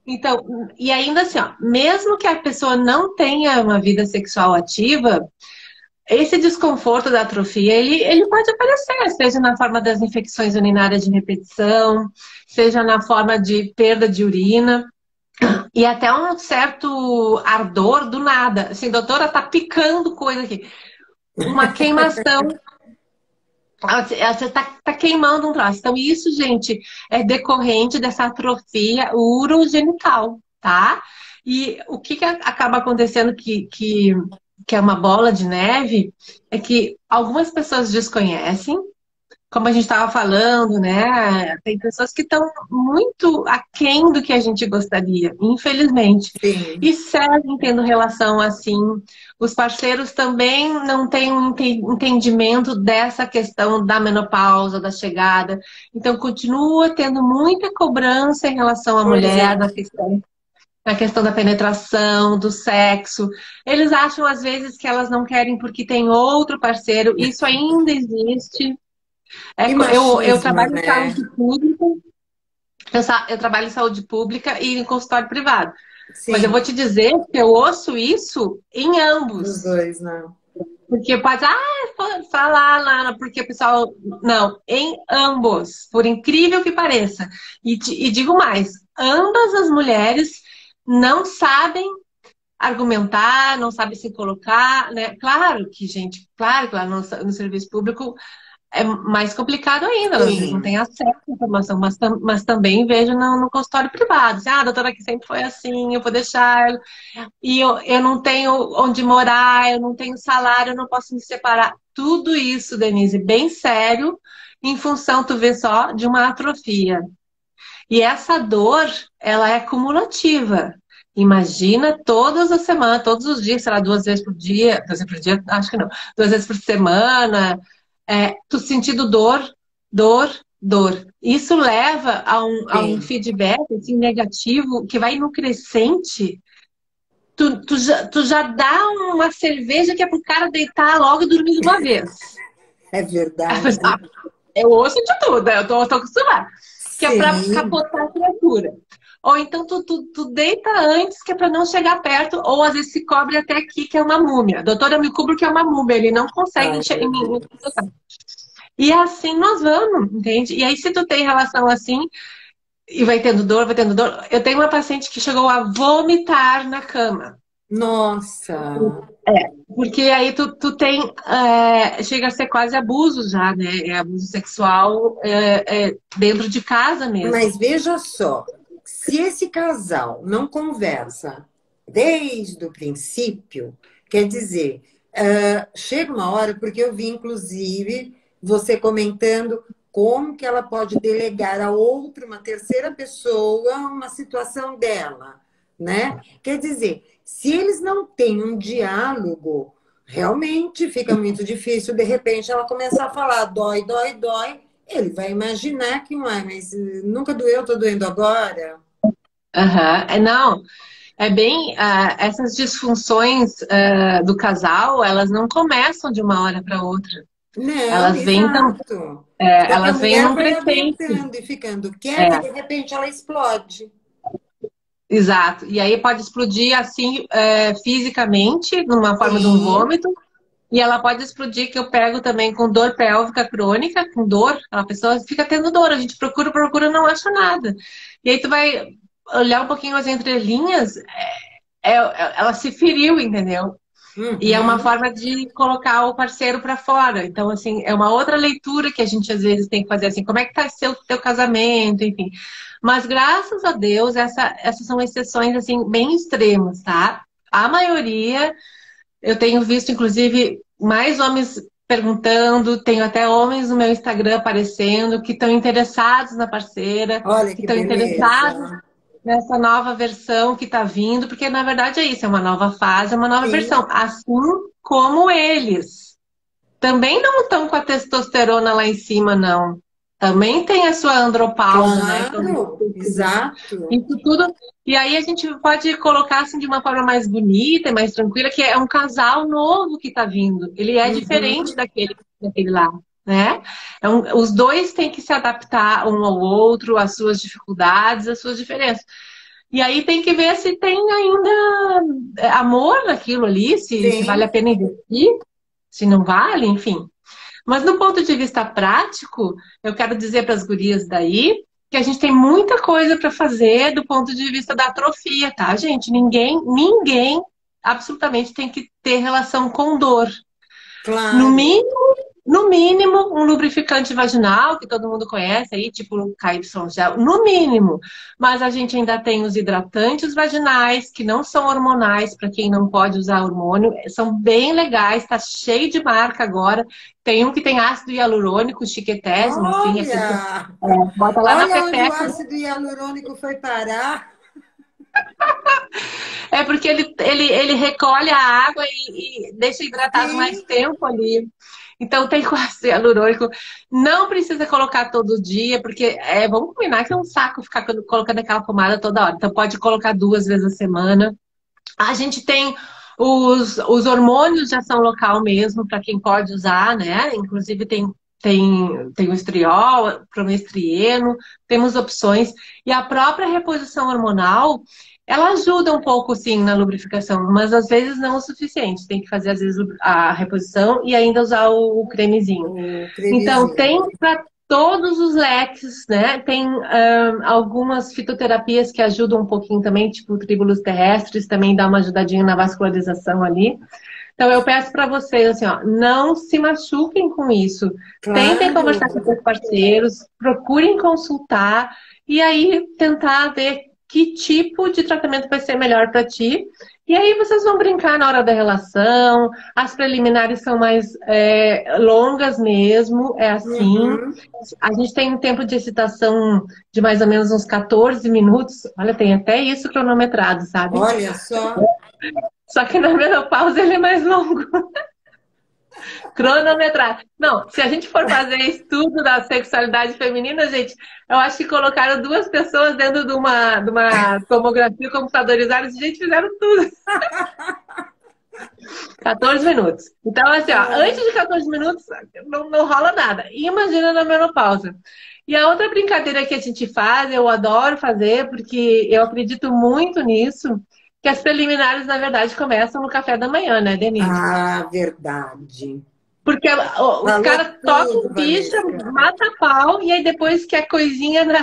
Então, e ainda assim, ó, mesmo que a pessoa não tenha uma vida sexual ativa, esse desconforto da atrofia, ele pode aparecer, seja na forma das infecções urinárias de repetição, seja na forma de perda de urina, e até um certo ardor do nada. Assim, doutora, tá picando coisa aqui. Uma queimação. Você tá queimando um troço. Então, isso, gente, é decorrente dessa atrofia urogenital, tá? E o que acaba acontecendo que é uma bola de neve é que algumas pessoas desconhecem, como a gente estava falando, né? Tem pessoas que estão muito aquém do que a gente gostaria, infelizmente. Sim. E seguem tendo relação assim. Os parceiros também não têm um entendimento dessa questão da menopausa, da chegada. Então, continua tendo muita cobrança em relação à Pois mulher, é. na questão. na questão da penetração, do sexo. Eles acham, às vezes, que elas não querem porque tem outro parceiro. Isso ainda existe. Que Eu machismo, trabalho em né? saúde pública, eu trabalho em saúde pública e em consultório privado. Mas eu Sim, vou te dizer que eu ouço isso em dos ambos. dois, não. Porque pode, falar lá, porque o pessoal. Não, em ambos, por incrível que pareça. E digo mais: ambas as mulheres não sabem argumentar, não sabem se colocar, né? Claro que, gente, claro que lá no serviço público é mais complicado ainda, às vezes não Sim, tem acesso à informação, mas também vejo no consultório privado. Assim, a doutora aqui sempre foi assim, eu vou deixar. E eu não tenho onde morar, eu não tenho salário, eu não posso me separar. Tudo isso, Denise, bem sério, em função, tu vê só, de uma atrofia. E essa dor, ela é cumulativa. Imagina todas as semanas, todos os dias, sei lá, 2 vezes por dia, acho que não, 2 vezes por semana, tu sentindo dor, dor, dor. Isso leva a um sim. feedback assim, negativo que vai no crescente. Tu já dá uma cerveja que é pro cara deitar logo e dormir de uma vez. É A verdade. pessoa, eu ouço de tudo, eu tô acostumada. Que é pra Sim. capotar a criatura. Ou então tu deita antes, que é pra não chegar perto, ou às vezes se cobre até aqui, que é uma múmia. Doutora, eu me cubro que é uma múmia, ele não consegue Ai, meu me tocar. Deus. E assim nós vamos, entende? E aí, se tu tem relação assim, e vai tendo dor, vai tendo dor. Eu tenho uma paciente que chegou a vomitar na cama. Nossa. Porque aí tu tem, chega a ser quase abuso já, né? É abuso sexual dentro de casa mesmo. Mas veja só, se esse casal não conversa desde o princípio, quer dizer, chega uma hora, porque eu vi, inclusive, você comentando como que ela pode delegar a outra, uma terceira pessoa, uma situação dela, né? Quer dizer, se eles não têm um diálogo, realmente fica muito difícil, de repente, ela começar a falar dói, dói, dói, ele vai imaginar que, uai, mas nunca doeu, tô doendo agora. Aham. Não, é bem, essas disfunções do casal, elas não começam de uma hora para outra. Não, Elas vêm, exato. Só que a elas vêm mulher num vai crescente. aguentando e ficando quieta e É, de repente ela explode. exato. E aí pode explodir assim, fisicamente, numa forma de um Sim, vômito. E ela pode explodir, que eu pego também com dor pélvica crônica, com dor, a pessoa fica tendo dor, a gente procura, procura, não acha nada. E aí tu vai olhar um pouquinho as entrelinhas, ela se feriu, entendeu? E é uma uhum, forma de colocar o parceiro para fora. Então, assim, é uma outra leitura que a gente às vezes tem que fazer, assim, como é que tá seu teu casamento, enfim. Mas graças a Deus, essas são exceções, assim, bem extremas, tá? A maioria eu tenho visto, inclusive, mais homens perguntando, tenho até homens no meu Instagram aparecendo que estão interessados na parceira, olha que que estão interessados beleza. nessa nova versão que está vindo, porque na verdade é isso, é uma nova fase, é uma nova Sim, versão. Assim como eles. Também não estão com a testosterona lá em cima, não. Também tem a sua andropausa, né? Que é o claro, exato. isso tudo. E aí a gente pode colocar assim de uma forma mais bonita e mais tranquila, que é um casal novo que está vindo. Ele é diferente Uhum, daquele lá, né? Os dois têm que se adaptar um ao outro, às suas dificuldades, às suas diferenças. E aí tem que ver se tem ainda amor naquilo ali, se vale a sim, pena investir, se não vale, enfim. Mas do ponto de vista prático, eu quero dizer para as gurias daí que a gente tem muita coisa para fazer do ponto de vista da atrofia, tá, gente? Ninguém absolutamente tem que ter relação com dor. No claro. mínimo, no mínimo, um lubrificante vaginal, que todo mundo conhece aí, tipo o KY Gel, no mínimo. Mas a gente ainda tem os hidratantes vaginais, que não são hormonais, para quem não pode usar hormônio, são bem legais, tá cheio de marca agora. Tem um que tem ácido hialurônico, chiquetésimo, assim, aquele que Olha, bota lá na olha onde o pepeca. ácido hialurônico foi parar. É porque ele recolhe a água e deixa hidratado mais Sim, tempo ali. Então tem com ácido hialurônico. Não precisa colocar todo dia, porque vamos combinar que é um saco ficar colocando aquela pomada toda hora. Então pode colocar 2 vezes a semana. A gente tem os hormônios de ação local mesmo, para quem pode usar, né? Inclusive tem o estriol, promestrieno, temos opções. E a própria reposição hormonal, ela ajuda um pouco, sim, na lubrificação, mas às vezes não o suficiente. Tem que fazer, às vezes, a reposição e ainda usar o cremezinho. O Então, cremezinho. tem para todos os leques, né? Tem algumas fitoterapias que ajudam um pouquinho também, tipo tribulus terrestres, também dá uma ajudadinha na vascularização ali. Então, eu peço para vocês, assim, ó, não se machuquem com isso. Tentem Claro. conversar com seus parceiros, procurem consultar e aí tentar ver que tipo de tratamento vai ser melhor para ti. E aí vocês vão brincar na hora da relação, as preliminares são mais longas mesmo, é assim. Uhum. A gente tem um tempo de excitação de mais ou menos uns 14 minutos. Olha, tem até isso cronometrado, sabe? Olha só. Só que na menopausa ele é mais longo. Cronometrado. Não, se a gente for fazer estudo da sexualidade feminina, gente, eu acho que colocaram 2 pessoas dentro de uma tomografia computadorizada e, gente, fizeram tudo. 14 minutos. Então, assim, ó, antes de 14 minutos, não rola nada. E imagina na menopausa. E a outra brincadeira que a gente faz, eu adoro fazer, porque eu acredito muito nisso, que as preliminares, na verdade, começam no café da manhã, né, Denise? Ah, verdade. Porque os Falou caras tudo, tocam ficha, Valesca. mata pau, e aí depois quer coisinha na.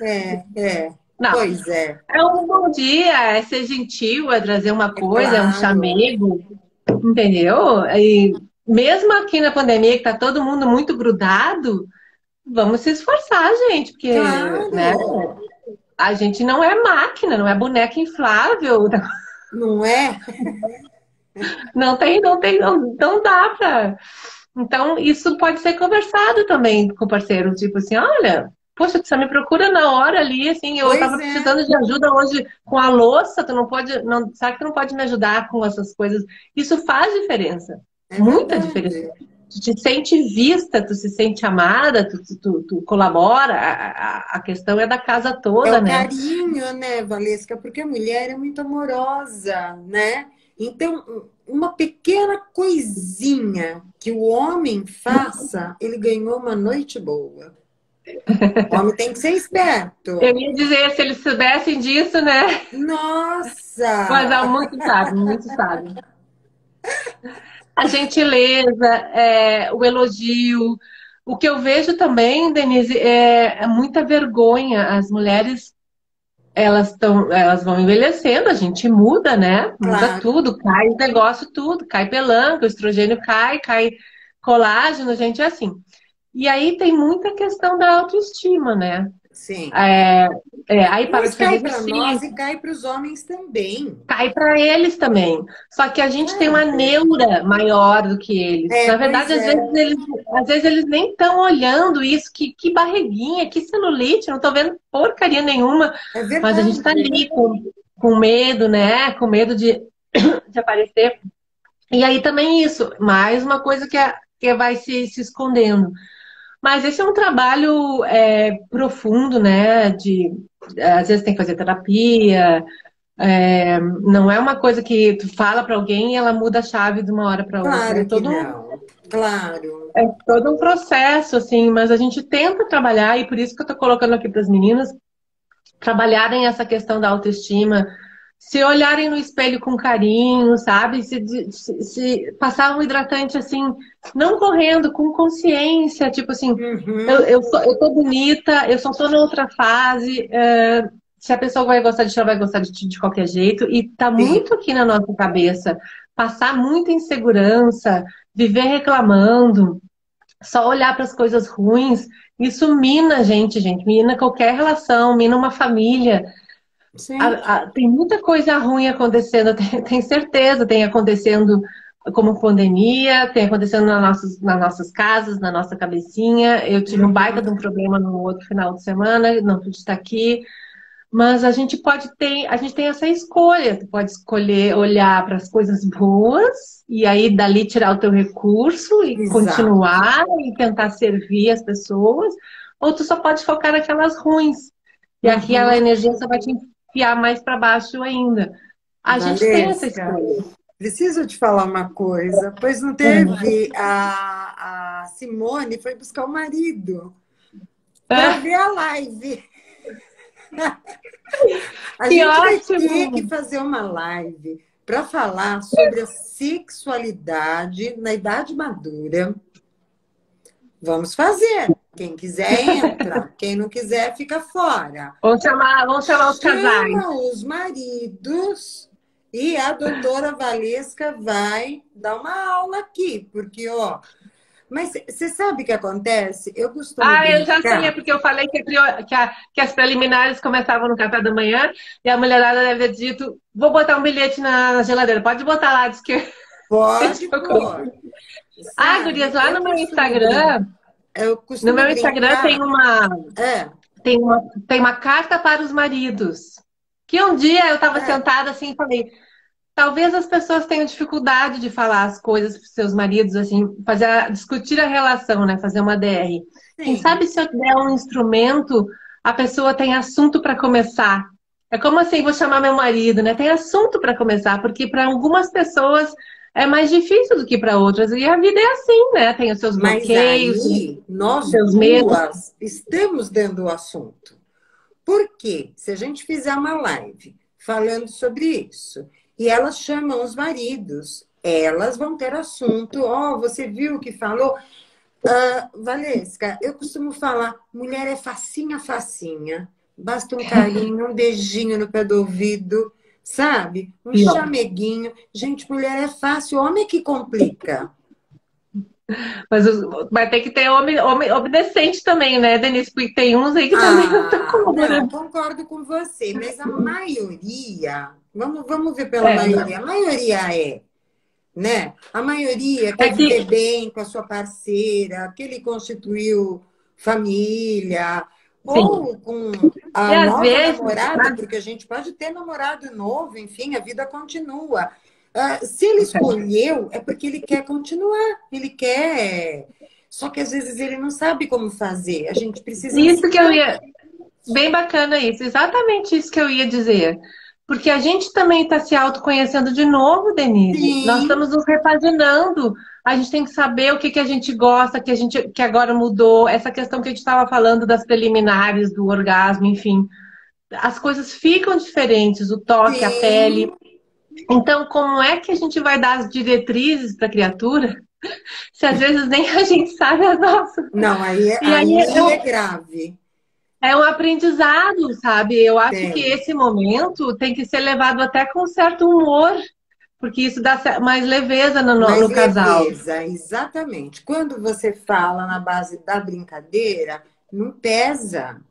É. Não, Pois é. é um bom dia, é ser gentil, é trazer uma É coisa, é um claro. chamego, entendeu? E mesmo aqui na pandemia, que tá todo mundo muito grudado, vamos se esforçar, gente, porque, né, Claro. a gente não é máquina, não é boneca inflável, Não é? não dá pra. Então, isso pode ser conversado também com o parceiro, tipo assim, olha, poxa, você me procura na hora ali, assim, eu Pois tava é. precisando de ajuda hoje com a louça, tu não pode, não, sabe que tu não pode me ajudar com essas coisas? Isso faz diferença, É muita diferença. verdade. Tu te sente vista, tu se sente amada, tu colabora, a questão é da casa É toda, o né? carinho, né, Valesca? Porque a mulher é muito amorosa, né? Então, uma pequena coisinha que o homem faça, ele ganhou uma noite boa. O homem tem que ser esperto. Eu ia dizer, se eles soubessem disso, né? Mas Nossa! é muito sábio, muito sábio. A gentileza, o elogio. O que eu vejo também, Denise, é muita vergonha. As mulheres, elas vão envelhecendo, a gente muda, né? Muda Claro, tudo, cai o negócio tudo, cai pelanca, o estrogênio cai colágeno, gente, é assim. E aí tem muita questão da autoestima, né? sim. É, aí para Mas de fazer cai para nós exercício. e cai para os homens também. Cai para eles também. Só que a gente tem uma Sabe? neura maior do que eles. Na Pois verdade, é. às vezes eles nem estão olhando isso. Que barriguinha, que celulite, não estou vendo porcaria nenhuma. É Mas a gente está verdade. ali com medo, né? Com medo de aparecer. E aí também isso, mais uma coisa que vai se escondendo. Mas esse é um trabalho profundo, né? Às vezes tem que fazer terapia. Não é uma coisa que tu fala para alguém e ela muda a chave de uma hora para outra. Claro que não. Claro. É todo um processo, assim, mas a gente tenta trabalhar, e por isso que eu tô colocando aqui para as meninas trabalharem essa questão da autoestima, se olharem no espelho com carinho, sabe? Se passar um hidratante assim, não correndo, com consciência, tipo assim, Uhum. eu tô bonita, eu só tô na outra fase. Se a pessoa vai gostar de ti, ela vai gostar de ti de qualquer jeito, e tá Sim. muito aqui na nossa cabeça. Passar muita insegurança, viver reclamando, só olhar para as coisas ruins, isso mina a gente, mina qualquer relação, mina uma família. Sim. Tem muita coisa ruim acontecendo, tem certeza, tem acontecendo como pandemia, tem acontecendo nas nossas casas, na nossa cabecinha. Eu tive um baita de um Uhum. problema no outro final de semana, não pude estar aqui. Mas a gente tem essa escolha. Tu pode escolher olhar para as coisas boas e aí dali tirar o teu recurso e Exato. continuar e tentar servir as pessoas, ou tu só pode focar naquelas ruins. E aquela Uhum. energia só vai te enfiar mais para baixo ainda. A gente tem essa Valesca, escolha. preciso te falar uma coisa, pois não teve a Simone foi buscar o marido para É, ver a live. A que gente vai ter que ótimo! fazer uma live para falar sobre a sexualidade na idade madura. Vamos fazer. Quem quiser, entra. Quem não quiser, fica fora. Vamos chamar os casais. Chama os maridos e a doutora Valesca vai dar uma aula aqui, porque, ó. Mas você sabe o que acontece? Eu costumo Ah, eu já sei, é brincar. porque eu falei que as preliminares começavam no café da manhã e a mulherada deve ter dito: vou botar um bilhete na geladeira. Pode botar lá, diz que a gente Pode foi pôr. Ah, gurias, Sabe? Eu no costumo meu Instagram brincar. É, tem uma carta para os maridos. Que um dia eu estava é, sentada assim e falei, talvez as pessoas tenham dificuldade de falar as coisas para os seus maridos, assim, discutir a relação, né? Fazer uma DR. Quem sim. sabe se eu der um instrumento, a pessoa tem assunto para começar. É como assim, vou chamar meu marido, né? Tem assunto para começar, porque para algumas pessoas é mais difícil do que para outras. E a vida é assim, né? Tem os seus Mas bloqueios, tem aí, os nós seus medos. duas estamos dando o assunto. Por quê? Se a gente fizer uma live falando sobre isso e elas chamam os maridos, elas vão ter assunto. Ó, você viu o que falou? Valesca, eu costumo falar, mulher é facinha, facinha. Basta um carinho, um beijinho no pé do ouvido, sabe? Um chameguinho. Gente, mulher é fácil, homem é que complica. Mas vai ter que ter homem obedecente também, né, Denise? Porque tem uns aí que também não estão Não, colaborando. concordo com você, mas a maioria, vamos ver pela É, maioria, a maioria né? A maioria é quer que, viver bem com a sua parceira, que ele constituiu família, sim. ou com E a às nova vezes, namorada, porque a gente pode ter namorado novo, enfim, a vida continua. Se ele escolheu, é porque ele quer continuar, ele quer. Só que às vezes ele não sabe como fazer, a gente precisa isso que eu ensinar. ia. Bem bacana isso, exatamente isso que eu ia dizer. Porque a gente também está se autoconhecendo de novo, Denise. Nós Sim, estamos nos repaginando. A gente tem que saber o que a gente gosta, que agora mudou. Essa questão que a gente estava falando das preliminares, do orgasmo, enfim. As coisas ficam diferentes, o toque, a pele. sim. Então, como é que a gente vai dar as diretrizes para a criatura se às vezes nem a gente sabe as nossas? Não, E aí aí é grave. é um aprendizado, sabe? Eu acho que Tem. esse momento tem que ser levado até com certo humor, porque isso dá mais leveza Mais no casal. leveza, exatamente. Quando você fala na base da brincadeira, não pesa.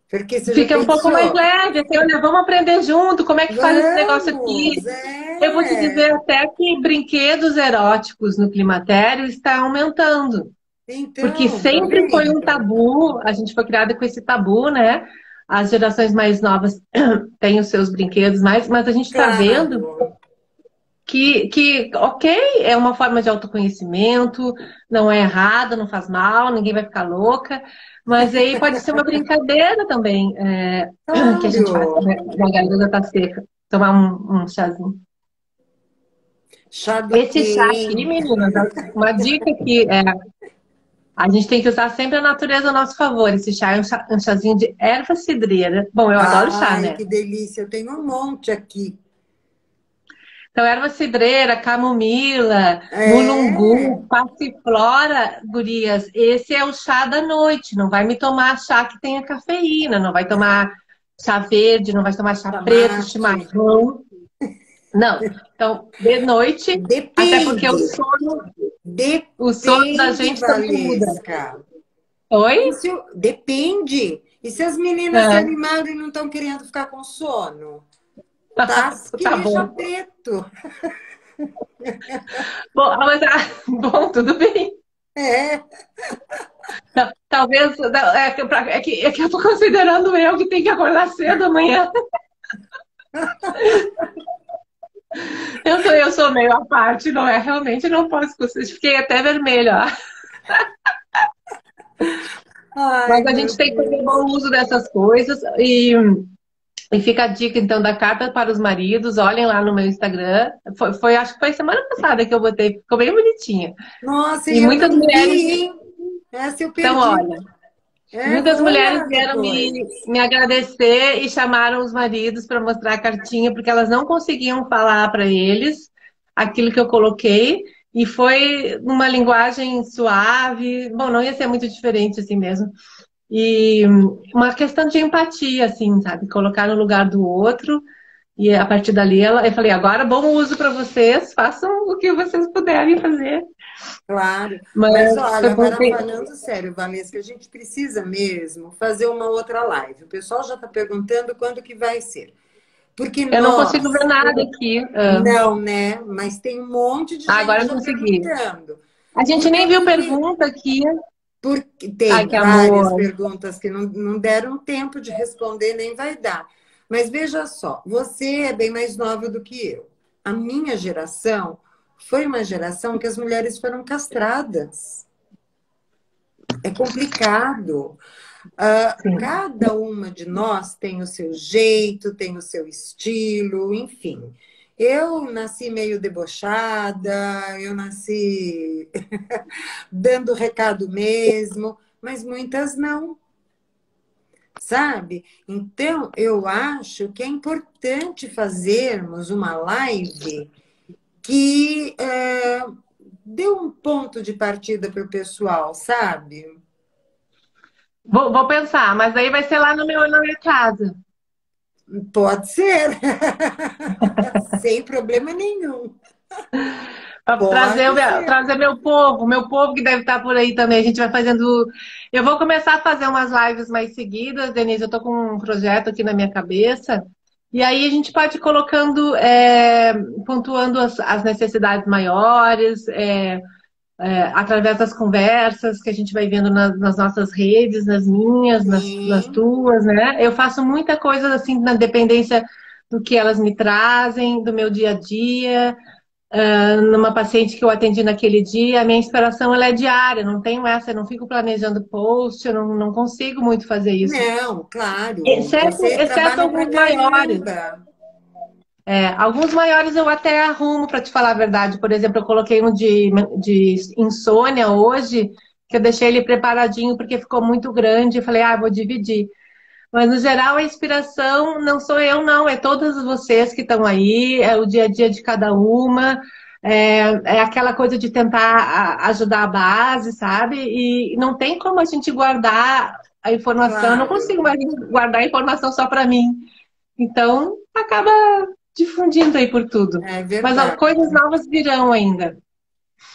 Porque você já Fica um pouco mais pensou? leve, assim, olha, vamos aprender junto, como é que faz esse negócio Vamos, aqui? Eu vou te dizer até que brinquedos eróticos no climatério está aumentando. Porque Então, tá sempre foi um vendo? tabu, a gente foi criada com esse tabu, né? As gerações mais novas têm os seus brinquedos mais, mas a gente está vendo Claro. ok, é uma forma de autoconhecimento, não é errado, não faz mal, ninguém vai ficar louca, mas aí pode ser uma brincadeira também, que a gente faz, Claro. né? A garganta tá seca, tomar um chazinho. Chá do Esse chá aqui, quê? meninas, uma dica que a gente tem que usar sempre a natureza a nosso favor. Esse chá é um chazinho de erva cidreira. Bom, eu adoro chá, Ai, né? que delícia. Eu tenho um monte aqui. Então, erva cidreira, camomila, É. mulungu, passiflora, gurias, esse é o chá da noite. Não vai me tomar chá que tenha cafeína, não vai tomar chá verde, não vai tomar chá preto, Chamate. chimarrão. Não. Então, de noite, até porque Depende. o sono da Depende, gente também muda. Valesca. Oi? Depende. E se as meninas se É, animaram e não estão querendo ficar com sono? Que tá nem chá bom. preto. Bom, bom, tudo bem. É. Tá talvez é que eu tô considerando eu que tenho que acordar cedo amanhã. Eu sou meio à parte, não é? Realmente não posso. Fiquei até vermelha. Ai, Mas a meu gente tem que fazer Deus. bom uso dessas coisas. E fica a dica, então, da carta para os maridos. Olhem lá no meu Instagram. Acho que foi semana passada que eu botei. Ficou bem bonitinha. Nossa, E e eu muitas não mulheres. vi, hein? Essa eu Então, perdi. olha. É, Muitas vou mulheres olhar vieram depois. me agradecer e chamaram os maridos para mostrar a cartinha, porque elas não conseguiam falar para eles aquilo que eu coloquei. E foi numa linguagem suave. Bom, não ia ser muito diferente assim mesmo. E uma questão de empatia, assim, sabe? Colocar no lugar do outro. E a partir dali, eu falei, agora bom uso para vocês, façam o que vocês puderem fazer. Claro. Mas Mas olha, foi agora porque falando sério, Valesca, a gente precisa mesmo fazer uma outra live. O pessoal já está perguntando quando que vai ser. Porque eu não consigo ver nós, nada aqui. não, né? Mas tem um monte de gente Agora eu já consegui. perguntando. A gente Porque nem eu viu queria. pergunta aqui. Porque Ai, tem que várias amor. perguntas que não deram tempo de responder, nem vai dar. Mas veja só, você é bem mais nova do que eu. A minha geração foi uma geração que as mulheres foram castradas. É complicado. Sim. Cada uma de nós tem o seu jeito, tem o seu estilo, enfim. Eu nasci meio debochada, eu nasci dando recado mesmo, mas muitas não, sabe? Então, eu acho que é importante fazermos uma live que dê um ponto de partida para o pessoal, sabe? Vou pensar, mas aí vai ser lá na minha casa. Pode ser, sem problema nenhum. Para Pode ser. trazer meu povo que deve estar por aí também. A gente vai fazendo. Eu vou começar a fazer umas lives mais seguidas, Denise. Eu estou com um projeto aqui na minha cabeça. E aí a gente pode ir colocando, pontuando as necessidades maiores, através das conversas que a gente vai vendo nas nossas redes, nas minhas, nas Sim. tuas, né? Eu faço muita coisa assim na dependência do que elas me trazem, do meu dia a dia. Numa paciente que eu atendi naquele dia, a minha inspiração ela é diária, não tenho essa, eu não fico planejando post, eu não consigo muito fazer isso. Não, claro. Você Exceto trabalha pra alguns maiores. caramba. Alguns maiores eu até arrumo, para te falar a verdade. Por exemplo, eu coloquei um de insônia hoje, que eu deixei ele preparadinho porque ficou muito grande. Eu falei, vou dividir. Mas, no geral, a inspiração não sou eu, não. É todas vocês que estão aí, é o dia a dia de cada uma. É aquela coisa de tentar ajudar a base, sabe? E não tem como a gente guardar a informação. Eu não Claro, consigo mais guardar a informação só para mim. Então, acaba difundindo aí por tudo. é Mas ó, verdade. coisas novas virão ainda.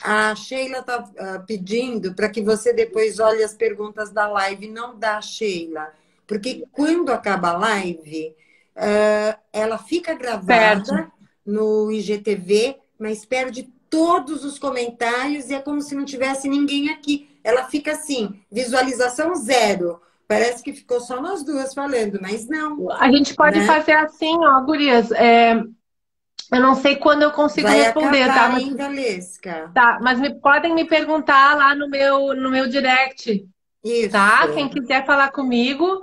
A Sheila está pedindo para que você depois olhe as perguntas da live, não da Sheila, porque quando acaba a live, ela fica Certo. gravada no IGTV, mas perde todos os comentários e é como se não tivesse ninguém aqui. Ela fica assim, visualização zero. Parece que ficou só nós duas falando, mas não, A gente pode né? fazer assim, ó, gurias. Eu não sei quando eu consigo Vai responder, tá? acabar, hein, Valesca? Mas podem me perguntar lá no meu direct, tá? Quem Isso, quiser falar comigo,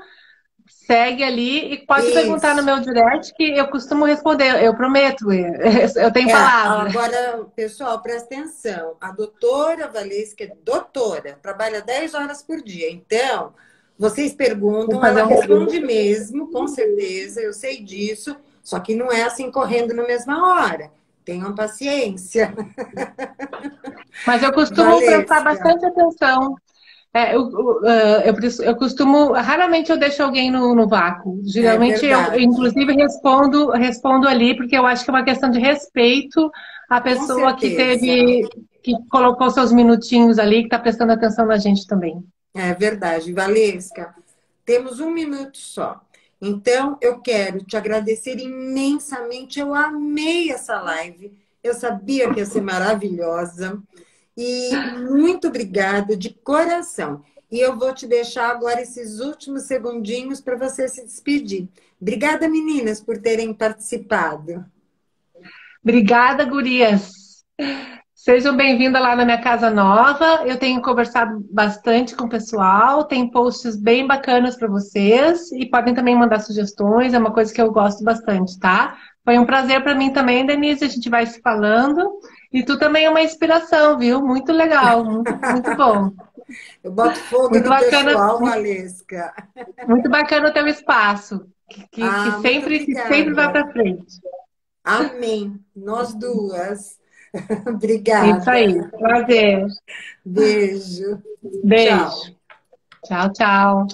segue ali e pode perguntar no isso. meu direct que eu costumo responder. Eu prometo, eu tenho É, palavra. agora, pessoal, presta atenção. A doutora Valesca é doutora, trabalha 10 horas por dia. Então, vocês Vou perguntam, ela fazer um. responde mesmo, com certeza, eu sei disso, só que não é assim correndo na mesma hora. Tenham paciência. Mas eu costumo prestar Valesca, bastante atenção. Eu costumo, raramente eu deixo alguém no vácuo. é Geralmente verdade, inclusive, respondo ali, porque eu acho que é uma questão de respeito à com pessoa certeza. que colocou seus minutinhos ali, que está prestando atenção na gente também. É verdade. Valesca, temos um minuto só. Então, eu quero te agradecer imensamente. Eu amei essa live. Eu sabia que ia ser maravilhosa. E muito obrigada de coração. E eu vou te deixar agora esses últimos segundinhos para você se despedir. Obrigada, meninas, por terem participado. Obrigada, gurias. Sejam bem-vindas lá na minha casa nova. Eu tenho conversado bastante com o pessoal, tem posts bem bacanas para vocês e podem também mandar sugestões, é uma coisa que eu gosto bastante, tá? Foi um prazer para mim também, Denise, a gente vai se falando. E tu também é uma inspiração, viu? Muito legal, muito, muito bom. Eu boto fogo Muito no bacana, pessoal, Valesca. muito bacana o teu espaço, que Ah, muito sempre vai obrigada. para frente. Amém. Nós duas. Isso aí, Obrigada. prazer. Beijo. Beijo. Tchau. Tchau, tchau.